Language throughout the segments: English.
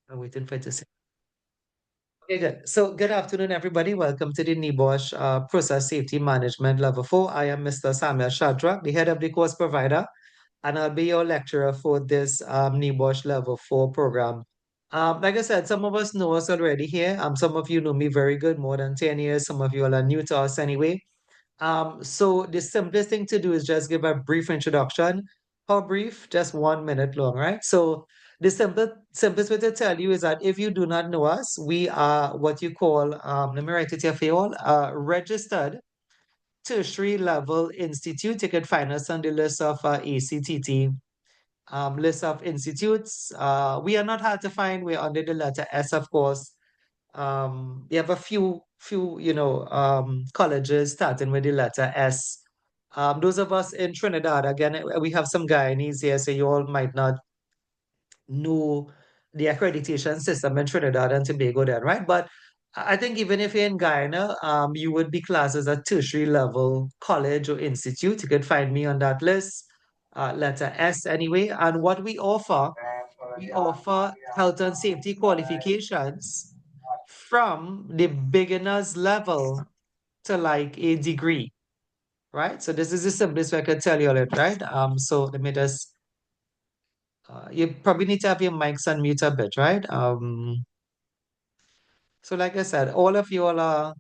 I'm waiting for it to say. Okay, good. So, good afternoon, everybody. Welcome to the NEBOSH Process Safety Management Level 4. I am Mr. Samuel Shadrach, the head of the course provider, and I'll be your lecturer for this NEBOSH Level 4 program. Like I said, some of us know us already here. Some of you know me very good, more than 10 years. Some of you all are new to us anyway. So the simplest thing to do is just give a brief introduction. How brief? Just 1 minute long, right? So the simplest way to tell you is that if you do not know us, we are what you call, let me write it here for you all, registered tertiary level institute. You can find us on the list of ACTT list of institutes. We are not hard to find. We're under the letter S, of course. We have a few, colleges starting with the letter S. Those of us in Trinidad, again, we have some Guyanese here, so you all might not know the accreditation system in Trinidad and Tobago then, right? But I think even if you're in Guyana, you would be classed as a tertiary level college or institute. You could find me on that list, letter S anyway. And what we offer health and safety qualifications from the beginner's level to like a degree, right? So this is the simplest way I could tell you all it, right? So let me just, you probably need to have your mics unmute a bit, right? So like I said, all of you all are,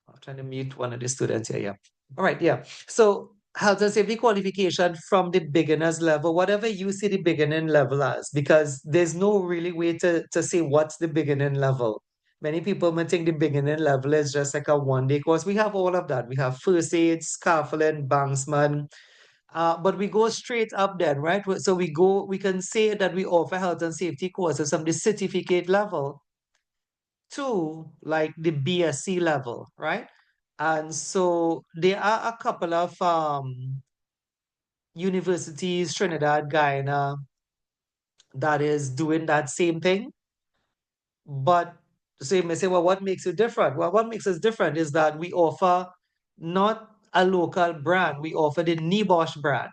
I'm trying to mute one of the students here, yeah. All right, yeah. So health and safety qualification from the beginner's level, whatever you see the beginning level as, because there's no really way to say what's the beginning level. Many people may think the beginning level is just like a 1 day course. We have all of that. We have first aid, scaffolding, banksman, but we go straight up then, right? So we can say that we offer health and safety courses from the certificate level to like the BSc level, right? And so there are a couple of universities, Trinidad, Guyana, that is doing that same thing. But so you may say, well, what makes it different? Well, what makes us different is that we offer not a local brand, we offer the NEBOSH brand,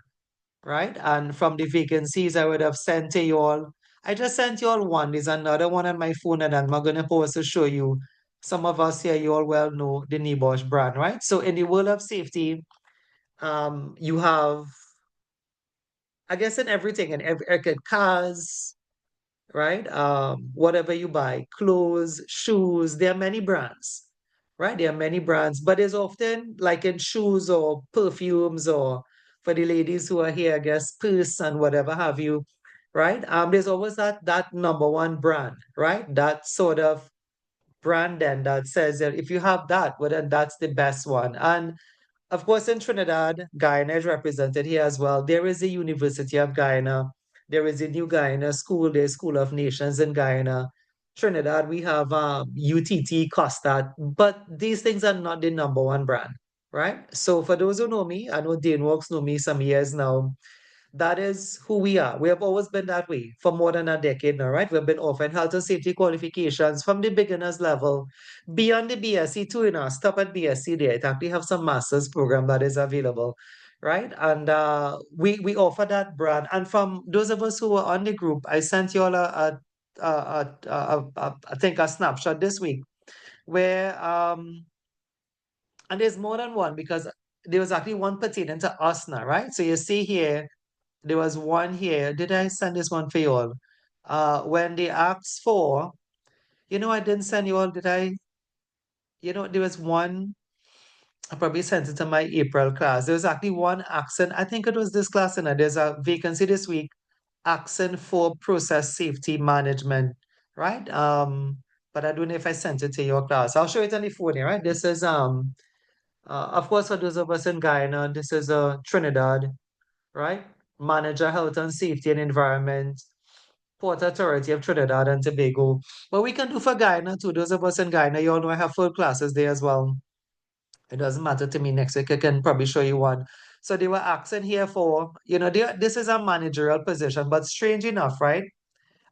right? And from the vacancies I would have sent to you all, I just sent you all one. There's another one on my phone, and I'm not going to pause to show you. Some of us here, you all well know the NEBOSH brand, right? So in the world of safety, you have, I guess, in everything, in every cars, right? Whatever you buy, clothes, shoes, there are many brands, right? There are many brands, but there's often like in shoes or perfumes or for the ladies who are here, I guess, purse and whatever have you, right? There's always that number one brand, right? That sort of brand then that says that if you have that, well, then that's the best one. And of course, in Trinidad, Guyana is represented here as well. There is the University of Guyana. There is a New Guyana School. There's School of Nations in Guyana. Trinidad, we have UTT, Costa, but these things are not the number one brand, right? So for those who know me, I know Dane Works know me some years now. That is who we are. We have always been that way for more than a decade now, right? We've been offering health and safety qualifications from the beginners level beyond the BSc too, stop at BSc there. It actually have some master's program that is available, right? And we offer that brand. And from those of us who were on the group, I sent you all I think a snapshot this week where and there's more than one because there was actually one pertaining to us now, right? So you see here there was one here. Did I send this one for you all? When they asked for, I didn't send you all, did I? There was one, I probably sent it to my April class. There was actually one accent. I think it was this class, and there's a vacancy this week, accent for process safety management, right? But I don't know if I sent it to your class. I'll show it on the phone here, right? This is of course for those of us in Guyana, this is Trinidad, right? Manager Health and Safety and Environment, Port Authority of Trinidad and Tobago. But we can do for Guyana too. Those of us in Guyana, you all know I have full classes there as well. It doesn't matter to me next week. I can probably show you one. So they were asking here for, this is a managerial position, but strange enough, right?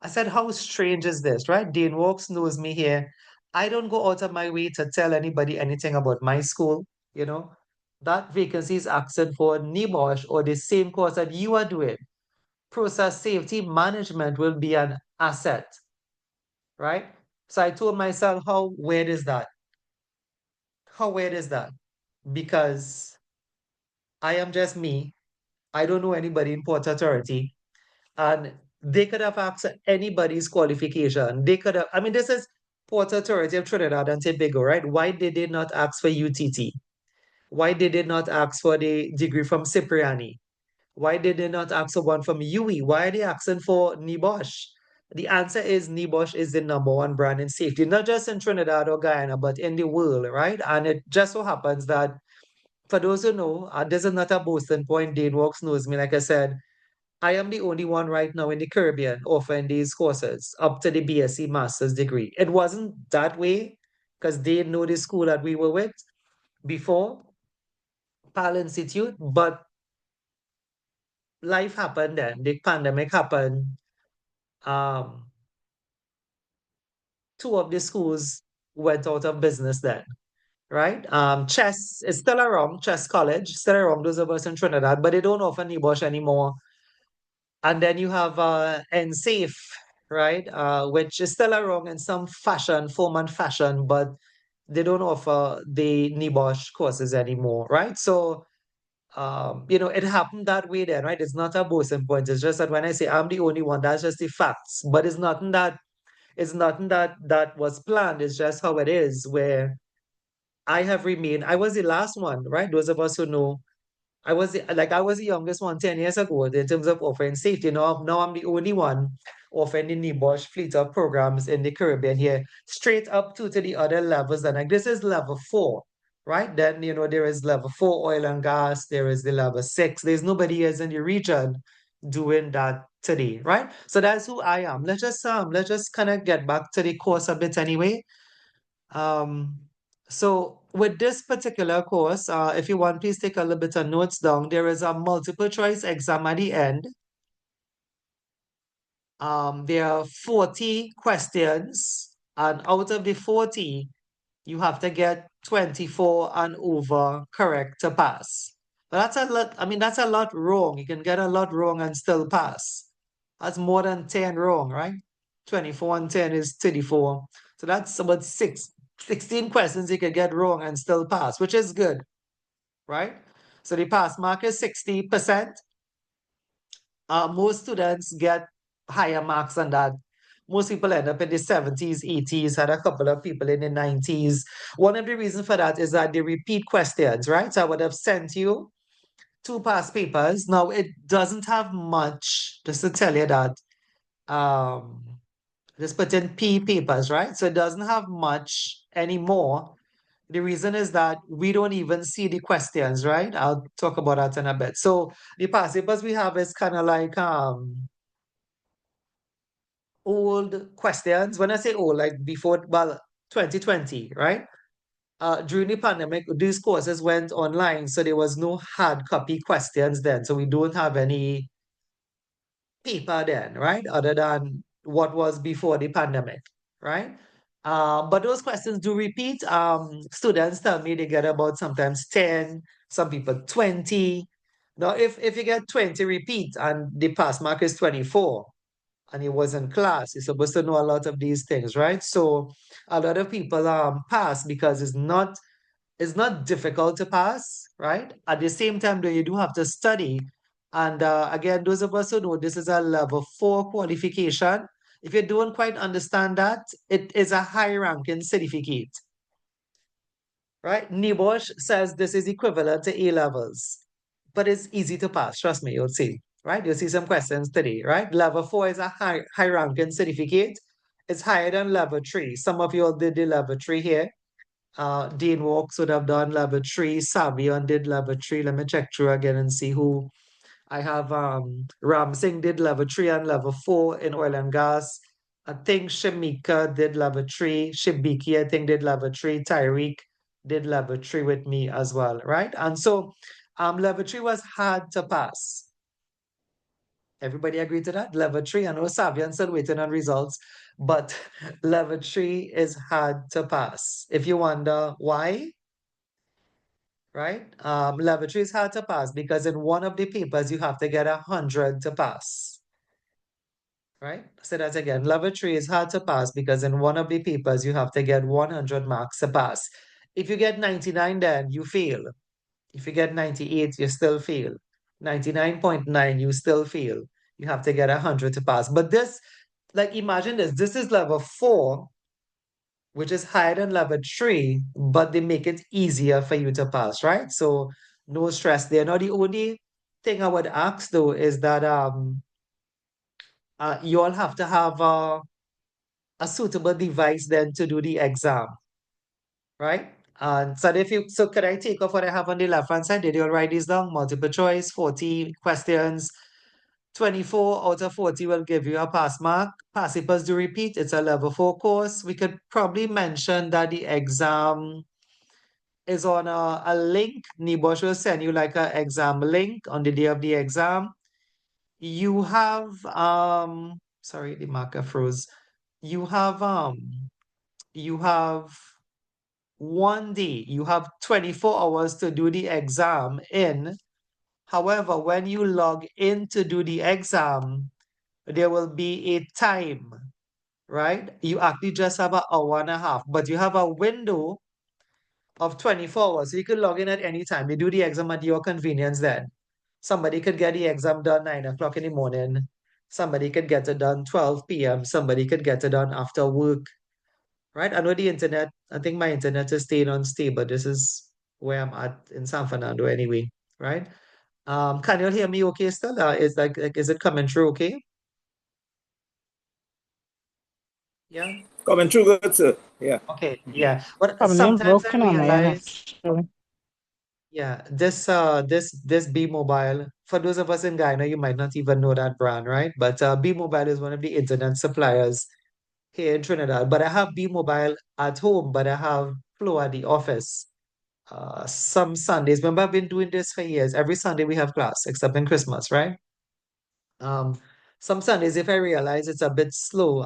I said, how strange is this, right? Dean Walks knows me here. I don't go out of my way to tell anybody anything about my school, you know. That vacancy is asking for NEBOSH or the same course that you are doing. process safety management will be an asset, right? So I told myself, how weird is that? How weird is that? Because I am just me. I don't know anybody in Port Authority. And they could have asked anybody's qualification. They could have, I mean, this is Port Authority of Trinidad and Tobago, right? Why did they not ask for UTT? Why did they not ask for the degree from Cipriani? Why did they not ask for one from UE? Why are they asking for NIBOSH? The answer is NIBOSH is the number one brand in safety, not just in Trinidad or Guyana, but in the world, right? And it just so happens that, for those who know, this is not a boasting point. Dane Walks knows me. Like I said, I am the only one right now in the Caribbean offering these courses up to the BSc master's degree. It wasn't that way because they know the school that we were with before, PAL Institute, but life happened then. The pandemic happened. Um, two of the schools went out of business then, right? Chess is still around, Chess College, still around, those of us in Trinidad, but they don't offer NIBOSH anymore. And then you have NSAFE, right? Which is still around in some fashion, form and fashion, but they don't offer the NIBOSH courses anymore, right? So, it happened that way then, right? It's not a boasting point. It's just that when I say I'm the only one, that's just the facts. But it's nothing that was planned. It's just how it is, where I have remained. I was the last one, right? Those of us who know I was the youngest one 10 years ago in terms of offering safety. Now I'm the only one offering the NIBOSH fleet of programs in the Caribbean here, straight up to the other levels. And like this is level 4, right? Then there is level 4 oil and gas, there is the level 6. There's nobody else in the region doing that today, right? So that's who I am. Let's just kind of get back to the course a bit anyway. Um, so with this particular course, if you want, please take a little bit of notes down. There is a multiple choice exam at the end. There are 40 questions, and out of the 40, you have to get 24 and over correct to pass. But that's a lot, I mean, that's a lot wrong. You can get a lot wrong and still pass. That's more than 10 wrong, right? 24 and 10 is 34. So that's about 16 questions you could get wrong and still pass, which is good, right? So the pass mark is 60%. Most students get higher marks than that. Most people end up in the 70s, 80s, had a couple of people in the 90s. One of the reasons for that is that they repeat questions, right? So I would have sent you two past papers. Now, it doesn't have much, just to tell you that, um, just put in P papers, right? So it doesn't have much anymore. The reason is that we don't even see the questions, right? I'll talk about that in a bit. So the past papers we have is kind of like old questions. When I say old, like before, well, 2020, right? During the pandemic, these courses went online, so there was no hard copy questions then. So we don't have any paper then, right? Other than what was before the pandemic, right? But those questions do repeat. Students tell me they get about sometimes 10, some people 20. Now, if you get 20 repeat and the pass mark is 24, and he was in class. He's supposed to know a lot of these things, right? So a lot of people pass because it's not difficult to pass, right? At the same time, though, you do have to study. And again, those of us who know this is a level 4 qualification. If you don't quite understand that, it is a high ranking certificate, right? NIBOSH says this is equivalent to A levels, but it's easy to pass. Trust me, you'll see, right? You'll see some questions today, right? Level 4 is a high ranking certificate. It's higher than level 3. Some of you all did the level 3 here. Dean Walks would have done level 3. Savion did level 3. Let me check through again and see who I have. Ram Singh did level 3 and level 4 in oil and gas. I think Shamika did level 3. Shibiki, I think, did level 3. Tyreek did level 3 with me as well, right? And so level 3 was hard to pass. Everybody agree to that? Level 3, I know Savian still waiting on results, but level 3 is hard to pass. If you wonder why, right? Level 3 is hard to pass because in one of the papers you have to get 100 to pass. right? So that again, level 3 is hard to pass because in one of the papers you have to get 100 marks to pass. If you get 99, then you fail. If you get 98, you still fail. 99.9, you still fail. You have to get 100 to pass. But this, like, imagine this. This is level 4, which is higher than level 3, but they make it easier for you to pass, right? So no stress there. Now, the only thing I would ask though is that you all have to have a suitable device then to do the exam, right? And so if you, so could I take off what I have on the left hand side? Did you all write these down? Multiple choice, 40 questions, 24 out of 40 will give you a pass mark. Pass papers do repeat. It's a level 4 course. We could probably mention that the exam is on a link. Nibosh will send you like an exam link on the day of the exam. You have sorry, the marker froze. You have you have 1 day, you have 24 hours to do the exam in. However, when you log in to do the exam, there will be a time, right? You actually just have an hour and a half, but you have a window of 24 hours. So you could log in at any time. You do the exam at your convenience then. Somebody could get the exam done 9 o'clock in the morning. Somebody could get it done 12 p.m. Somebody could get it done after work, right? I know the internet, I think my internet is staying unstable. This is where I'm at in San Fernando anyway, right? Can you hear me okay still? Is it coming through okay? Yeah. Coming through good, sir. Yeah. Okay. Yeah. But Coming in sometimes I broken on my end, realize, actually. yeah, this B Mobile, for those of us in Guyana, you might not even know that brand, right? But B Mobile is one of the internet suppliers here in Trinidad. But I have B Mobile at home, but I have Flow at the office. Some Sundays, remember I've been doing this for years. Every Sunday we have class, except in Christmas, right? Um, some Sundays, if I realize it's a bit slow,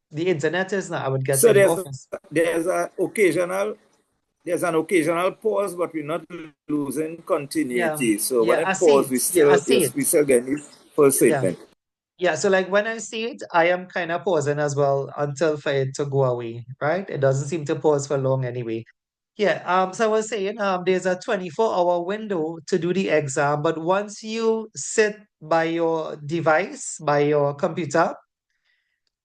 the internet is not, I would get So in the office. there's an occasional pause, but we're not losing Yeah, continuity. So when yeah, I it see pause, it. Yeah, I see it. we still get the full Yeah. statement. Yeah, so like when I see it, I am kind of pausing as well until for it to go away, right? It doesn't seem to pause for long anyway. Yeah, so I was saying there's a 24-hour window to do the exam, but once you sit by your device, by your computer,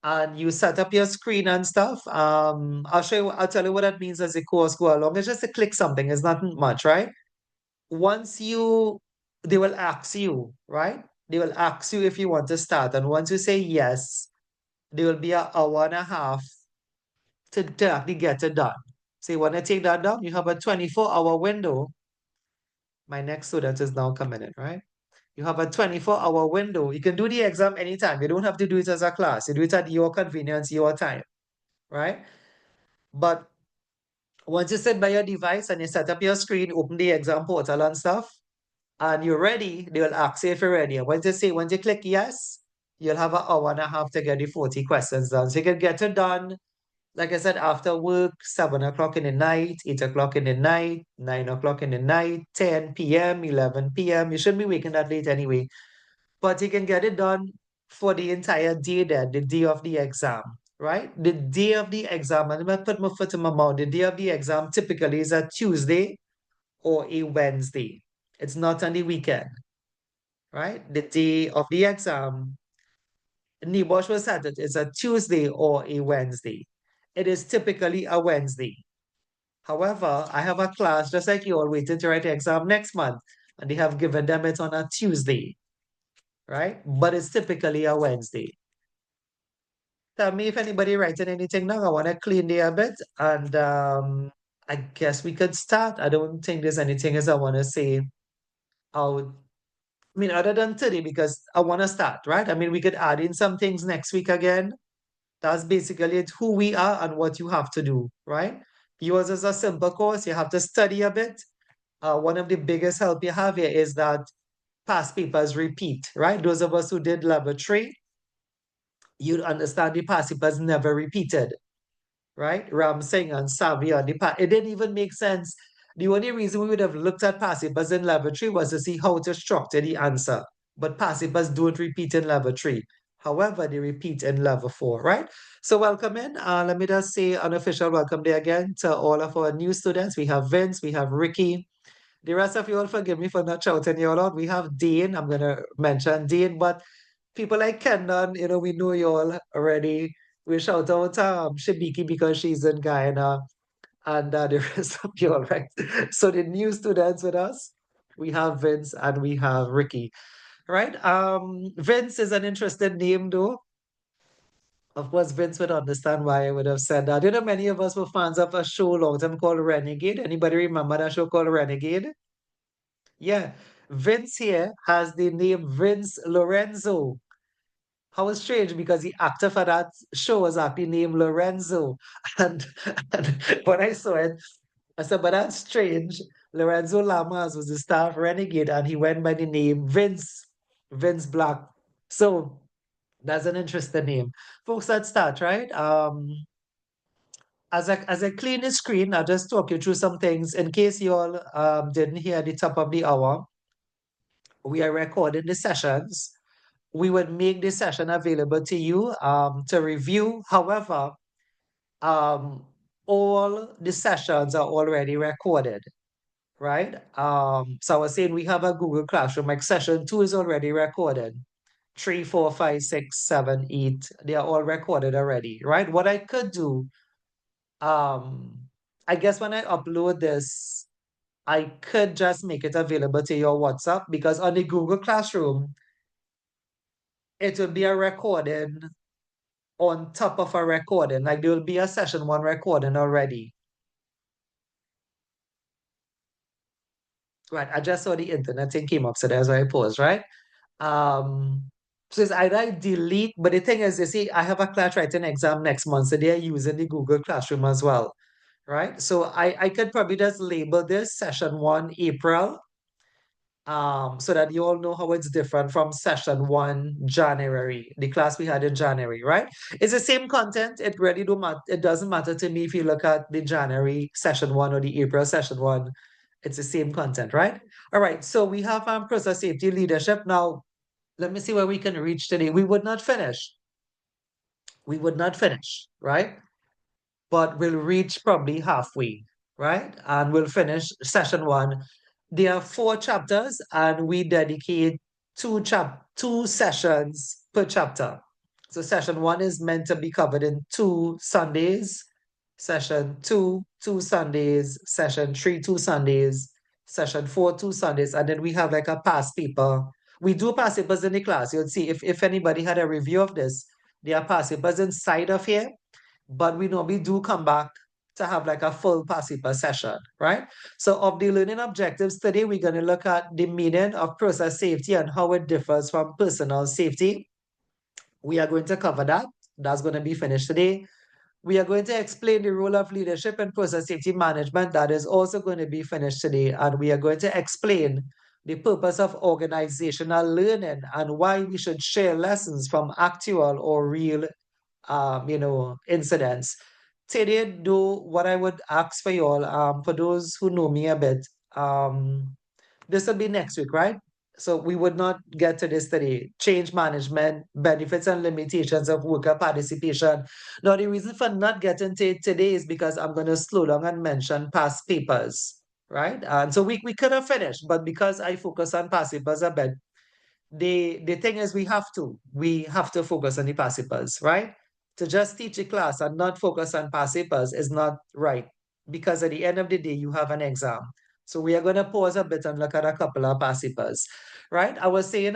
and you set up your screen and stuff, I'll tell you what that means as the course go along. It's just to click something, it's not much, right? Once you, they will ask you, right? They will ask you if you want to start. And once you say yes, there will be an hour and a half to actually get it done. So you want to take that down, you have a 24-hour window. My next student is now coming in, right? You have a 24-hour window. You can do the exam anytime. You don't have to do it as a class. You do it at your convenience, your time, right? But once you sit by your device and you set up your screen, open the exam portal and stuff, and you're ready, they will ask you if you're ready. And once you click yes, you'll have an hour and a half to get the 40 questions done. So you can get it done, like I said, after work, 7 o'clock in the night, 8 o'clock in the night, 9 o'clock in the night, 10 p.m., 11 p.m. You shouldn't be waking that late anyway. But you can get it done for the entire day then, the day of the exam, right? The day of the exam, and I'm going to put my foot in my mouth, the day of the exam typically is a Tuesday or a Wednesday. It's not on the weekend, right? The day of the exam, Nibosh was said it is a Tuesday or a Wednesday. It is typically a Wednesday. However, I have a class just like you all waiting to write the exam next month, and they have given them it on a Tuesday, right? But it's typically a Wednesday. Tell me if anybody writing anything now. I want to clean the a bit, and I guess we could start. I don't think there's anything else I want to say out. I mean, other than today, because I want to start, right? I mean, we could add in some things next week again. That's basically it, who we are and what you have to do, right? Yours is a simple course. You have to study a bit. One of the biggest help you have here is that past papers repeat, right? Those of us who did level 3, you'd understand the past papers never repeated, right? Ram Singh and Savi on the past. It didn't even make sense. The only reason we would have looked at past papers in level 3 was to see how to structure the answer. But past papers don't repeat in level 3. However, they repeat in level four, right? So welcome in. Let me just say an official welcome day again to all of our new students. We have Vince, we have Ricky. The rest of you all forgive me for not shouting you all out. We have Dean. I'm gonna mention Dean, but people like Kendon, we know you all already. We shout out Shibiki because she's in Guyana and the rest of you all, right? So the new students with us, we have Vince and we have Ricky, right? Vince is an interesting name though. Of course, Vince would understand why I would have said that. Many of us were fans of a show long time called Renegade. Anybody remember that show called Renegade? Yeah. Vince here has the name Vince Lorenzo. How strange because the actor for that show was actually named Lorenzo. And, and when I saw it, I said, but that's strange. Lorenzo Lamas was the star of Renegade and he went by the name Vince Black. So that's an interesting name. Folks, let's start, right? As I clean the screen, I'll just talk you through some things in case you all didn't hear at the top of the hour. We are recording the sessions. We would make this session available to you to review. However, um, all the sessions are already recorded, right? So I was saying we have a Google Classroom, like session 2 is already recorded. 3, 4, 5, 6, 7, 8, they are all recorded already, right? What I could do, um, I guess when I upload this, I could just make it available to your WhatsApp because on the Google Classroom, it will be a recording on top of a recording. Like there will be a session 1 recording already. Right. I just saw the internet thing came up, so that's why I paused, right? Um, so it's either I delete, but the thing is, you see, I have a class writing exam next month, so they're using the Google Classroom as well, right? So I could probably just label this session 1 April, so that you all know how it's different from session 1 January, the class we had in January, right? It's the same content. It really don't matter. It doesn't matter to me if you look at the January session 1 or the April session 1. It's the same content, right? All right. So we have process safety leadership. Now, let me see where we can reach today. We would not finish. We would not finish, right? But we'll reach probably halfway, right? And we'll finish session 1. There are 4 chapters, and we dedicate 2 sessions per chapter. So session 1 is meant to be covered in 2 Sundays. Session 2, 2 Sundays. Session 3, 2 Sundays. Session 4, 2 Sundays. And then we have like a past paper. We do past papers in the class. You'll see if anybody had a review of this, there are past papers inside of here, but we normally do come back to have like a full passive session, right? So of the learning objectives today, we're going to look at the meaning of process safety and how it differs from personal safety. We are going to cover that. That's going to be finished today. We are going to explain the role of leadership in process safety management. That is also going to be finished today. And we are going to explain the purpose of organizational learning and why we should share lessons from actual or real incidents. Today, do what I would ask for you all, for those who know me a bit, this will be next week, right? So we would not get to this today. Change management, benefits and limitations of worker participation. Now, the reason for not getting to it today is because I'm going to slow down and mention past papers, right? And so we could have finished, but because I focus on past papers a bit, the thing is we have to focus on the pacifiers, right? To just teach a class and not focus on pacifiers is not right, because at the end of the day you have an exam. So we are going to pause a bit and look at a couple of pacifiers, right? I was saying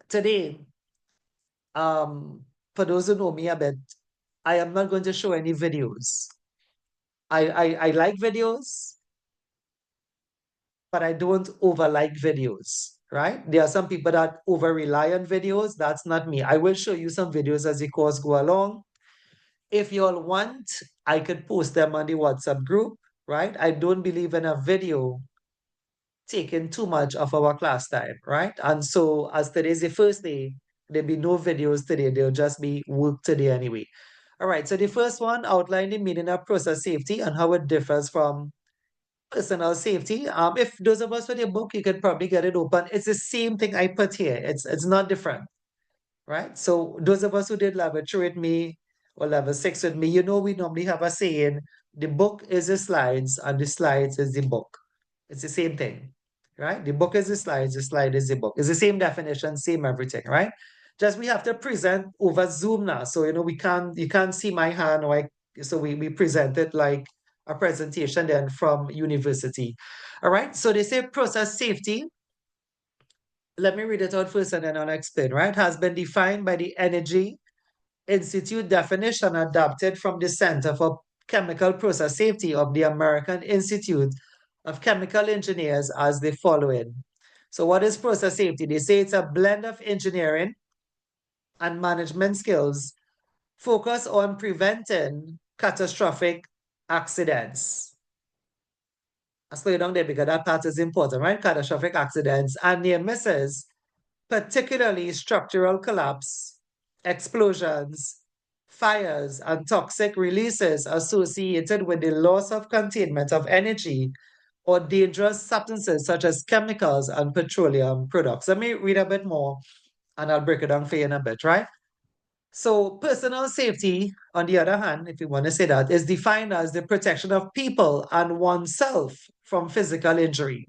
today, for those who know me a bit, I am not going to show any videos. I like videos, but I don't over like videos, right? There are some people that over rely on videos. That's not me. I will show you some videos as the course go along. If you all want, I could post them on the WhatsApp group, right? I don't believe in a video taking too much of our class time, right? And so as today's the first day, there'll be no videos today. There'll just be work today anyway. All right, so the first one, outline the meaning of process safety and how it differs from personal safety. If those of us with your book, you could probably get it open. It's the same thing I put here. It's not different. right? So those of us who did level 3 with me or level 6 with me, you know we normally have a saying, the book is the slides and the slides is the book. It's the same thing, right? The book is the slides, the slide is the book. It's the same definition, same everything, right? Just we have to present over Zoom now. So you can't see my hand or so we present it like a presentation then from university. All right. So they say process safety, let me read it out first and then I'll explain, right? Has been defined by the Energy Institute definition adopted from the Center for Chemical Process Safety of the American Institute of Chemical Engineers as the following. So, what is process safety? They say it's a blend of engineering and management skills focused on preventing catastrophic accidents. I'll slow you down there because that part is important, right? Catastrophic accidents and near misses, particularly structural collapse, explosions, fires, and toxic releases associated with the loss of containment of energy or dangerous substances such as chemicals and petroleum products. Let me read a bit more and I'll break it down for you in a bit, right? So, personal safety, on the other hand, if you want to say that, is defined as the protection of people and oneself from physical injury,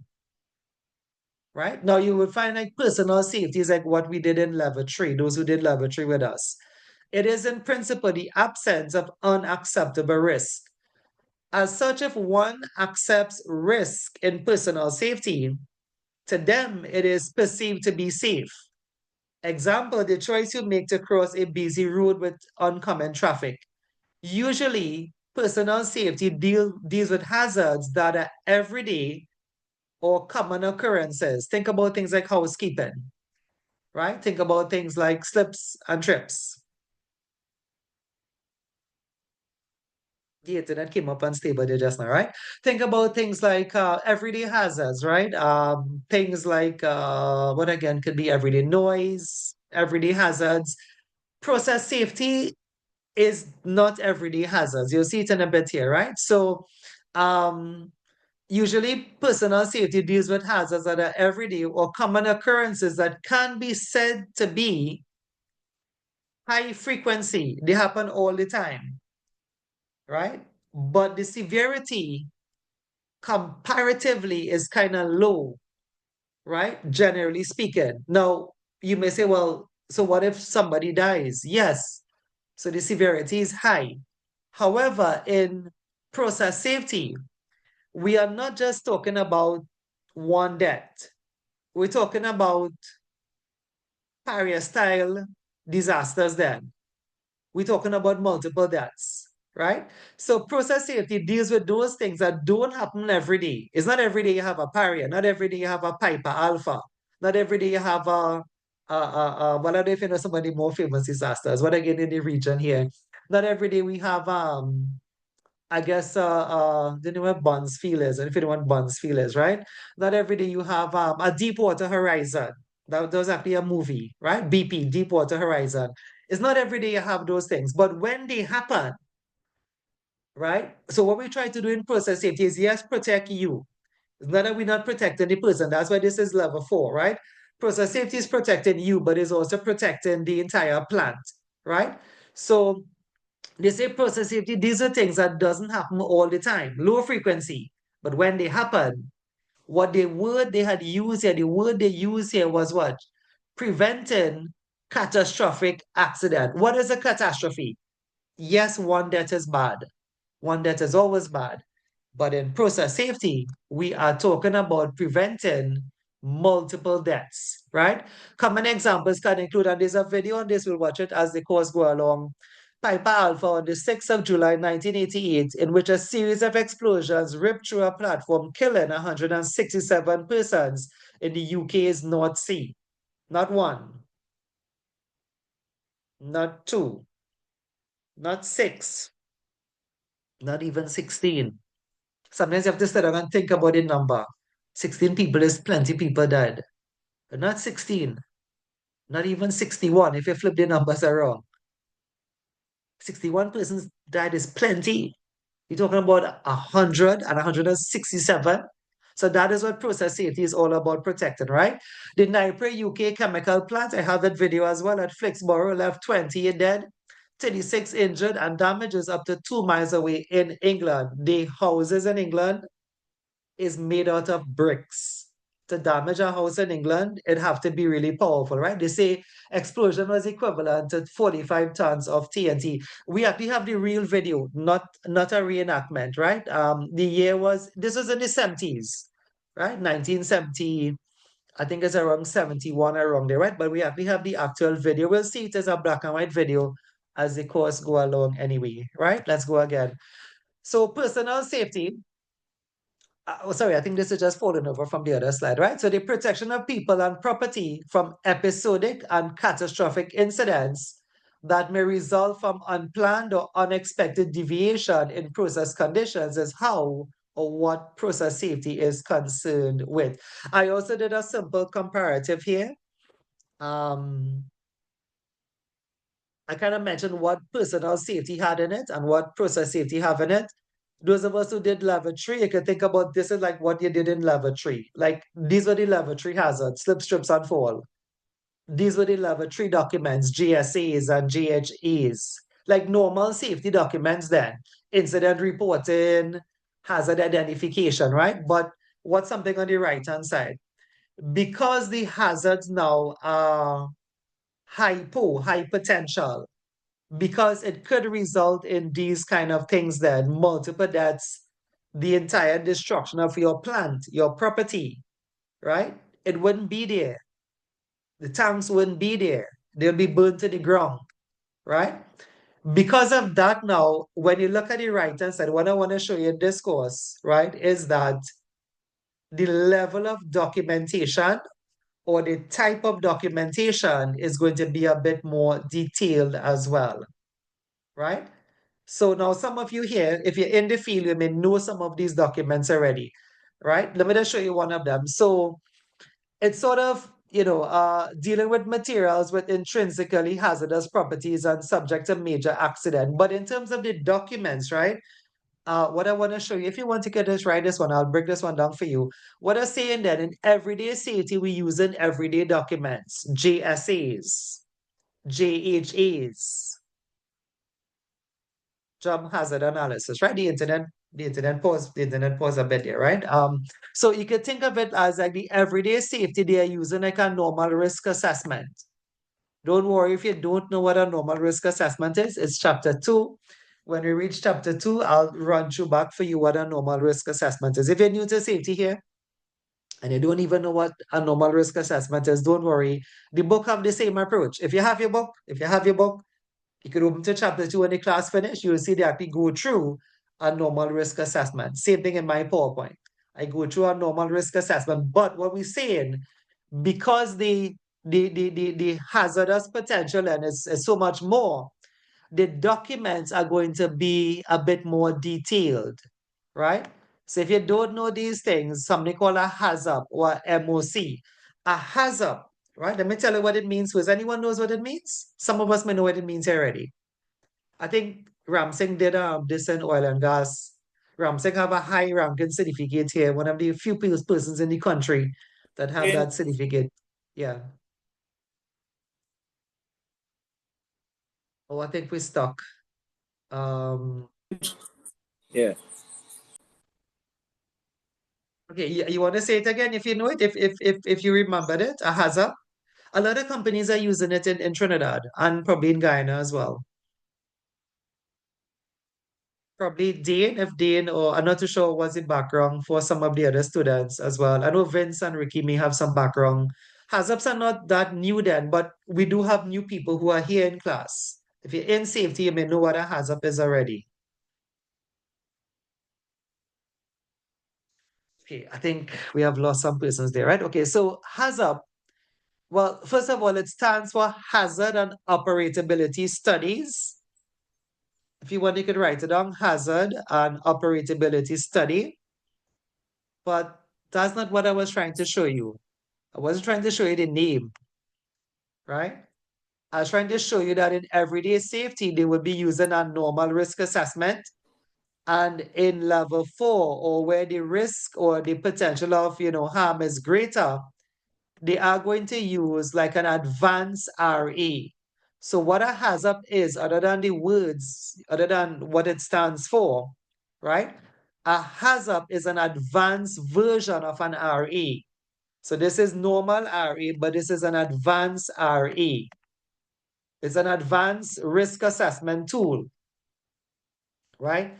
right? Now, you would find like personal safety is like what we did in level 3, those who did level 3 with us. It is in principle the absence of unacceptable risk. As such, if one accepts risk in personal safety, to them it is perceived to be safe. Example, the choice you make to cross a busy road with oncoming traffic. Usually, personal safety deals with hazards that are everyday or common occurrences. Think about things like housekeeping, right? Think about things like slips and trips. The internet came up unstable there just now, right? Think about things like everyday hazards, right? Things like what again could be everyday noise, everyday hazards. Process safety is not everyday hazards. You'll see it in a bit here, right? So um, usually personal safety deals with hazards that are everyday or common occurrences that can be said to be high frequency. They happen all the time, right? But the severity comparatively is kind of low, right? Generally speaking. Now, you may say, well, so what if somebody dies? Yes. So the severity is high. However, in process safety, we are not just talking about one death. We're talking about Paria style disasters then. We're talking about multiple deaths, right? So process safety deals with those things that don't happen every day. It's not every day you have a Paria, not every day you have a Piper Alpha, not every day you have well, I don't know if you know some of the more famous disasters, but again in the region here, not every day we have I guess the name of Bunsfield is, and if you know what Bunsfield is, right? Not every day you have a Deepwater Horizon. That was actually a movie, right? BP, Deepwater Horizon. It's not every day you have those things, but when they happen, right? So what we try to do in process safety is yes, protect you. It's not that we're not protecting the person. That's why this is level 4, right? Process safety is protecting you, but it's also protecting the entire plant, right? So they say process safety, these are things that doesn't happen all the time, low frequency. But when they happen, what the word they had used here, the word they used here was what? Preventing catastrophic accident. What is a catastrophe? Yes, one that is bad. One that is always bad. But in process safety, we are talking about preventing multiple deaths, right? Common examples can include, and there's a video on this, we'll watch it as the course go along. Piper Alpha on the 6th of July, 1988, in which a series of explosions ripped through a platform, killing 167 persons in the UK's North Sea. Not one, not two, not six, not even 16. Sometimes you have to sit down and think about the number. 16 people is plenty people died. But not 16, not even 61 if you flip the numbers around. 61 persons died is plenty. You're talking about 100 and 167. So that is what process safety is all about protecting, right? The Nipre UK chemical plant, I have that video as well at Flixborough, left 20 dead, 36 injured, and damages up to 2 miles away in England. The houses in England is made out of bricks. To damage a house in England, it have to be really powerful, right? They say explosion was equivalent to 45 tons of TNT. We actually have the real video, not a reenactment, right? The year was this was in the 70s, right? 1970, I think it's around 71 around there, right? But we actually have the actual video. We'll see it as a black and white video as the course go along anyway, right? Let's go again. So personal safety, oh, sorry, I think this is just falling over from the other slide, right? So the protection of people and property from episodic and catastrophic incidents that may result from unplanned or unexpected deviation in process conditions is how or what process safety is concerned with. I also did a simple comparative here. Um, I kind of mentioned what personal safety had in it and what process safety have in it. Those of us who did level three, you can think about this is like what you did in level three. Like these were the level three hazards, slip, strips, and fall. These were the level three documents, GSAs and GHAs, like normal safety documents then, incident reporting, hazard identification, right? But what's something on the right-hand side? Because the hazards now are high potential, because it could result in these kind of things then, multiple deaths, the entire destruction of your plant, your property, right? It wouldn't be there. The tanks wouldn't be there. They'll be burned to the ground, right? Because of that now, when you look at the right-hand side, what I want to show you in this course, right, is that the level of documentation or the type of documentation is going to be a bit more detailed as well, right? So now some of you here, if you're in the field, you may know some of these documents already, right? Let me just show you one of them. So it's sort of, dealing with materials with intrinsically hazardous properties and subject to major accident. But in terms of the documents, right? What I want to show you, if you want to get this right, this one, I'll break this one down for you. What I'm saying then, in everyday safety, we use in everyday documents, JSAs, JHAs, job hazard analysis, right? The internet pause a bit there, right? So you could think of it as like the everyday safety they are using like a normal risk assessment. Don't worry if you don't know what a normal risk assessment is. It's chapter 2. When we reach chapter 2, I'll run through back for you what a normal risk assessment is. If you're new to safety here and you don't even know what a normal risk assessment is, don't worry. The book have the same approach. If you have your book, you could open to chapter 2 when the class finish. You'll see they actually go through a normal risk assessment. Same thing in my PowerPoint. I go through a normal risk assessment. But what we're saying, because the hazardous potential and is so much more, the documents are going to be a bit more detailed, right? So if you don't know these things, something called a HAZOP or MOC. A HAZOP, right? Let me tell you what it means. Does anyone knows what it means? Some of us may know what it means already. I think Ramsing did this in oil and gas. Ramsing have a high ranking certificate here, one of the few persons in the country that have In, that certificate. Yeah. Oh, I think we're stuck. Um, yeah. okay, you want to say it again if you know it, if you remembered it, a hazard. A lot of companies are using it in Trinidad and probably in Guyana as well. Probably Dane, if Dane, or I'm not too sure what's the background for some of the other students as well. I know Vince and Ricky may have some background. HAZOPs are not that new then, but we do have new people who are here in class. If you're in safety, you may know what a HAZOP is already. Okay, I think we have lost some persons there, right? Okay, so HAZOP, well, first of all, it stands for Hazard and Operability Studies. If you want, you could write it down, Hazard and Operability Study. But that's not what I was trying to show you. I wasn't trying to show you the name, right? I was trying to show you that in everyday safety, they would be using a normal risk assessment And in level 4, or where the risk or the potential of, harm is greater, they are going to use like an advanced RA. So what a hazard is, other than the words, other than what it stands for, right? A hazard is an advanced version of an RA. So this is normal RA, but this is an advanced RA. It's an advanced risk assessment tool, right?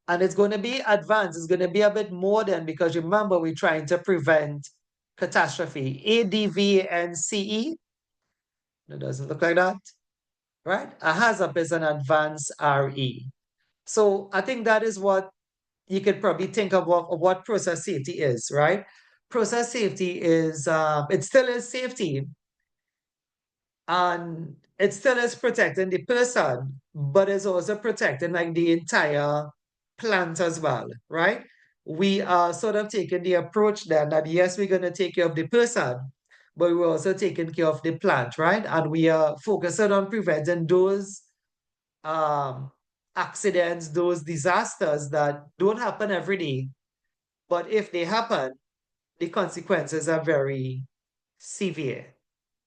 And it's going to be advanced. It's going to be a bit more than, because remember, we're trying to prevent catastrophe. ADV and CE, it doesn't look like that, right? A hazard is an advanced RE. So I think that is what you could probably think of what process safety is, right? Process safety is, it still is safety, and it still is protecting the person, but it's also protecting like the entire plant as well, right? We are sort of taking the approach then that yes, we're going to take care of the person, but we're also taking care of the plant, right? And we are focusing on preventing those um, accidents, those disasters that don't happen every day, but if they happen, the consequences are very severe.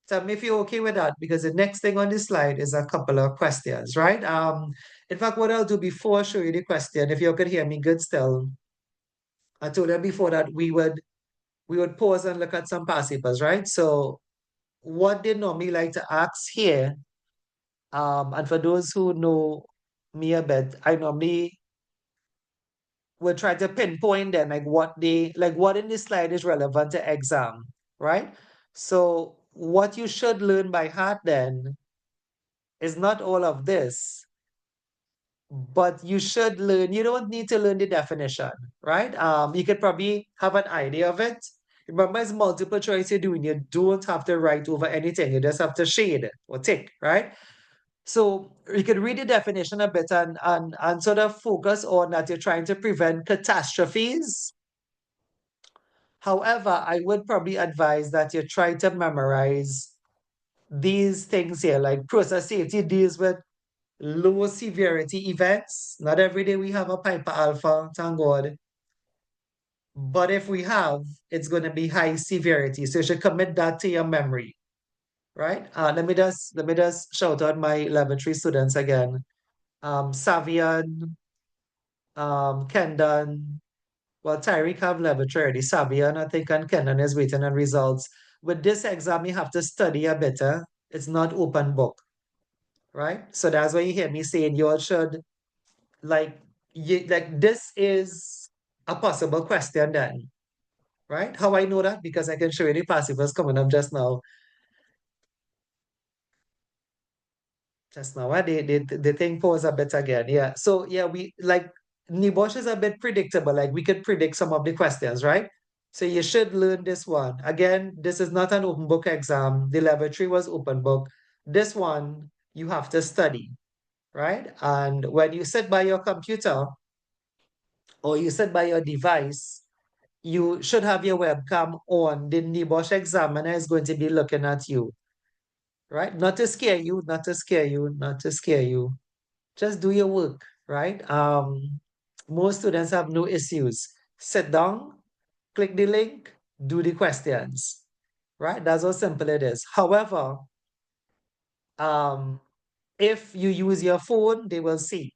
Tell me if you're okay with that, because the next thing on this slide is a couple of questions, right? In fact, what I'll do before I show you the question, if you could hear me good still, I told you before that we would pause and look at some past papers, right? So what they normally like to ask here, and for those who know me a bit, I normally will try to pinpoint them, like what in this slide is relevant to exam, right? So what you should learn by heart then is not all of this, but you should learn, you don't need to learn the definition, right? You could probably have an idea of it. Remember, it's multiple choice you're doing. You don't have to write over anything. You just have to shade or tick, right? So you could read the definition a bit and sort of focus on that you're trying to prevent catastrophes. However, I would probably advise that you try to memorize these things here, like process safety deals with low severity events. Not every day we have a Piper Alpha, thank God. But if we have, it's going to be high severity. So you should commit that to your memory, right? Let me just shout out my laboratory students again. Savian, Kendon, well, Tyreek have laboratory already. Savian, I think, and Kendon is waiting on results. With this exam, you have to study a bit. It's not open book, right? So that's why you hear me saying you all should like this is a possible question then, right? How I know that? Because I can show you the passivers coming up just now. The thing pose a bit again. Yeah. So yeah, we like Nibosh is a bit predictable. Like we could predict some of the questions, right? So you should learn this one. Again, this is not an open book exam. The laboratory was open book. This one you have to study, right? And when you sit by your computer or you sit by your device, you should have your webcam on. The NIBOSH examiner is going to be looking at you, right? Not to scare you, not to scare you, not to scare you. Just do your work, right? Most students have no issues. Sit down, click the link, do the questions, right? That's how simple it is. However, um, if you use your phone, they will see.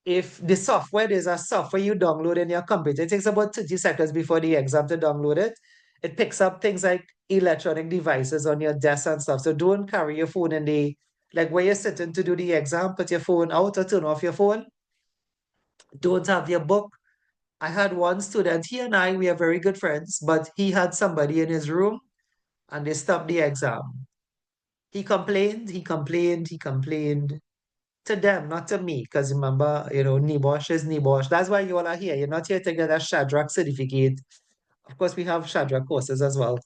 If the software, there's a software you download in your computer, it takes about 30 seconds before the exam to download it. It picks up things like electronic devices on your desk and stuff. So don't carry your phone in like where you're sitting to do the exam, put your phone out or turn off your phone. Don't have your book. I had one student, he and I, we are very good friends, but he had somebody in his room and they stopped the exam. He complained, he complained, he complained to them, not to me, because remember, NIBOSH is NIBOSH. That's why you all are here. You're not here to get a Shadrach certificate. Of course, we have Shadrach courses as well,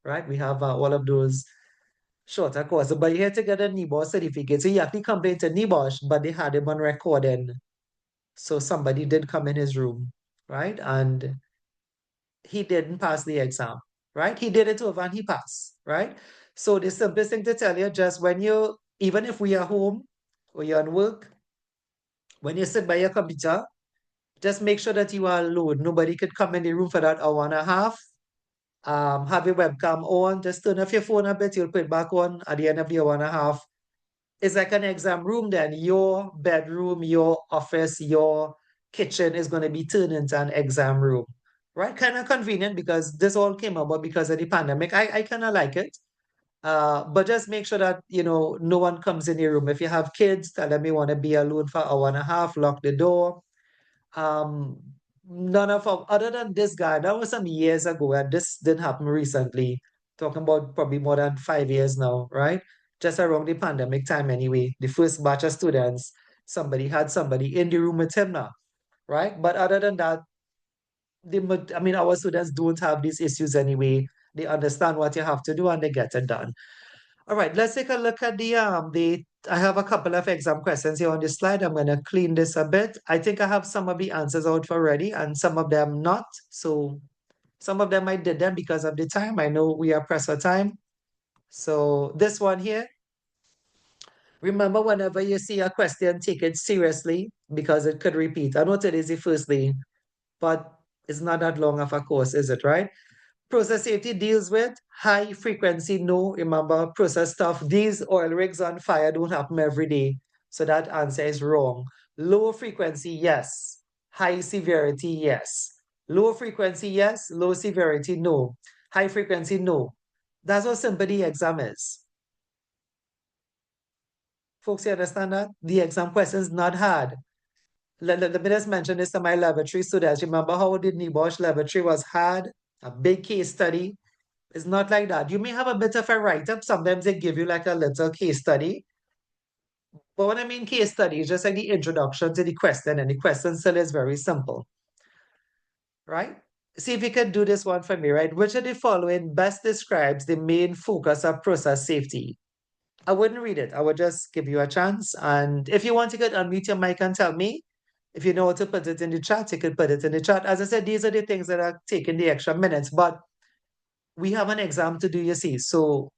right? We have all of those shorter courses, but you're here to get a NIBOSH certificate. So you actually complained to NIBOSH, but they had him on recording. So somebody did come in his room, right? And he didn't pass the exam, right? He did it over and he passed, right? So the simplest thing to tell you, just even if we are home or you're on work, when you sit by your computer, Just make sure that you are alone. Nobody could come in the room for that hour and a half. Have your webcam on. Just turn off your phone a bit. You'll put it back on at the end of the hour and a half. It's like an exam room then. Your bedroom, your office, your kitchen is going to be turned into an exam room. Right? Kind of convenient because this all came about because of the pandemic. I kind of like it. But just make sure that, no one comes in your room. If you have kids, tell them you want to be alone for an hour and a half, lock the door. Um, None of our, other than this guy, that was some years ago, and this didn't happen recently. Talking about probably more than 5 years now, right? Just around the pandemic time anyway. The first batch of students, somebody had somebody in the room with him now, right? But other than that, I mean, our students don't have these issues anyway. They understand what you have to do and they get it done. All right, let's take a look at the I have a couple of exam questions here on the slide. I'm gonna clean this a bit. I think I have some of the answers out already and some of them not. So some of them I did them because of the time. I know we are pressed for time. So this one here, remember whenever you see a question, take it seriously because it could repeat. I know today is the first day, but it's not that long of a course, is it, right? Process safety deals with high frequency, no, remember, process stuff. These oil rigs on fire don't happen every day. So that answer is wrong. Low frequency, yes. High severity, yes. Low frequency, yes. Low severity, no. High frequency, no. That's how simple the exam is. Folks, you understand that? The exam question is not hard. Let me just mention this to my laboratory students. Remember how the NEBOSH laboratory was hard? A big case study. It's not like that. You may have a bit of a write-up. Sometimes they give you like a little case study. But when I mean case study, it's just like the introduction to the question, and the question still is very simple, right? See if you can do this one for me, right? Which of the following best describes the main focus of process safety? I wouldn't read it. I would just give you a chance. And if you want, you could unmute your mic and tell me. If you know how to put it in the chat, you could put it in the chat. As I said, these are the things that are taking the extra minutes, but we have an exam to do, you see. So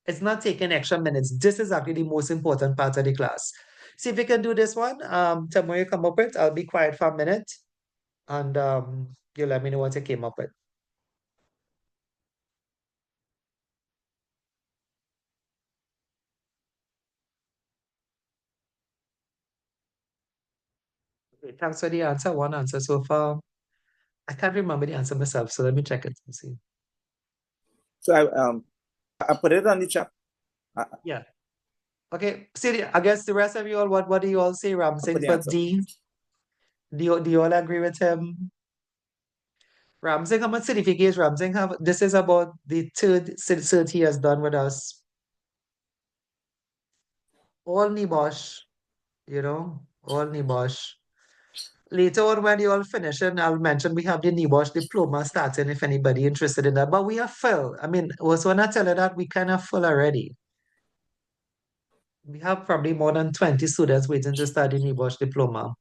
it's not taking extra minutes. This is actually the most important part of the class. See if you can do this one. Tell me what you come up with. I'll be quiet for a minute and you let me know what you came up with. Okay, thanks for the answer. One answer so far. I can't remember the answer myself, so let me check it and see. So I put it on the chat. Yeah. Okay. See, I guess the rest of you all, what do you all say? I put Ramsing the for answer. D. Do you all agree with him? Ramsing, how much certificates Ramsing have? This is about the third cert he has done with us. All Nibosh, all Nibosh. Later on, when you all finish, and I'll mention we have the NEBOSH diploma starting if anybody interested in that. But we are full. I mean, was when I tell you that we kind of full already. We have probably more than 20 students waiting to start the NEBOSH diploma.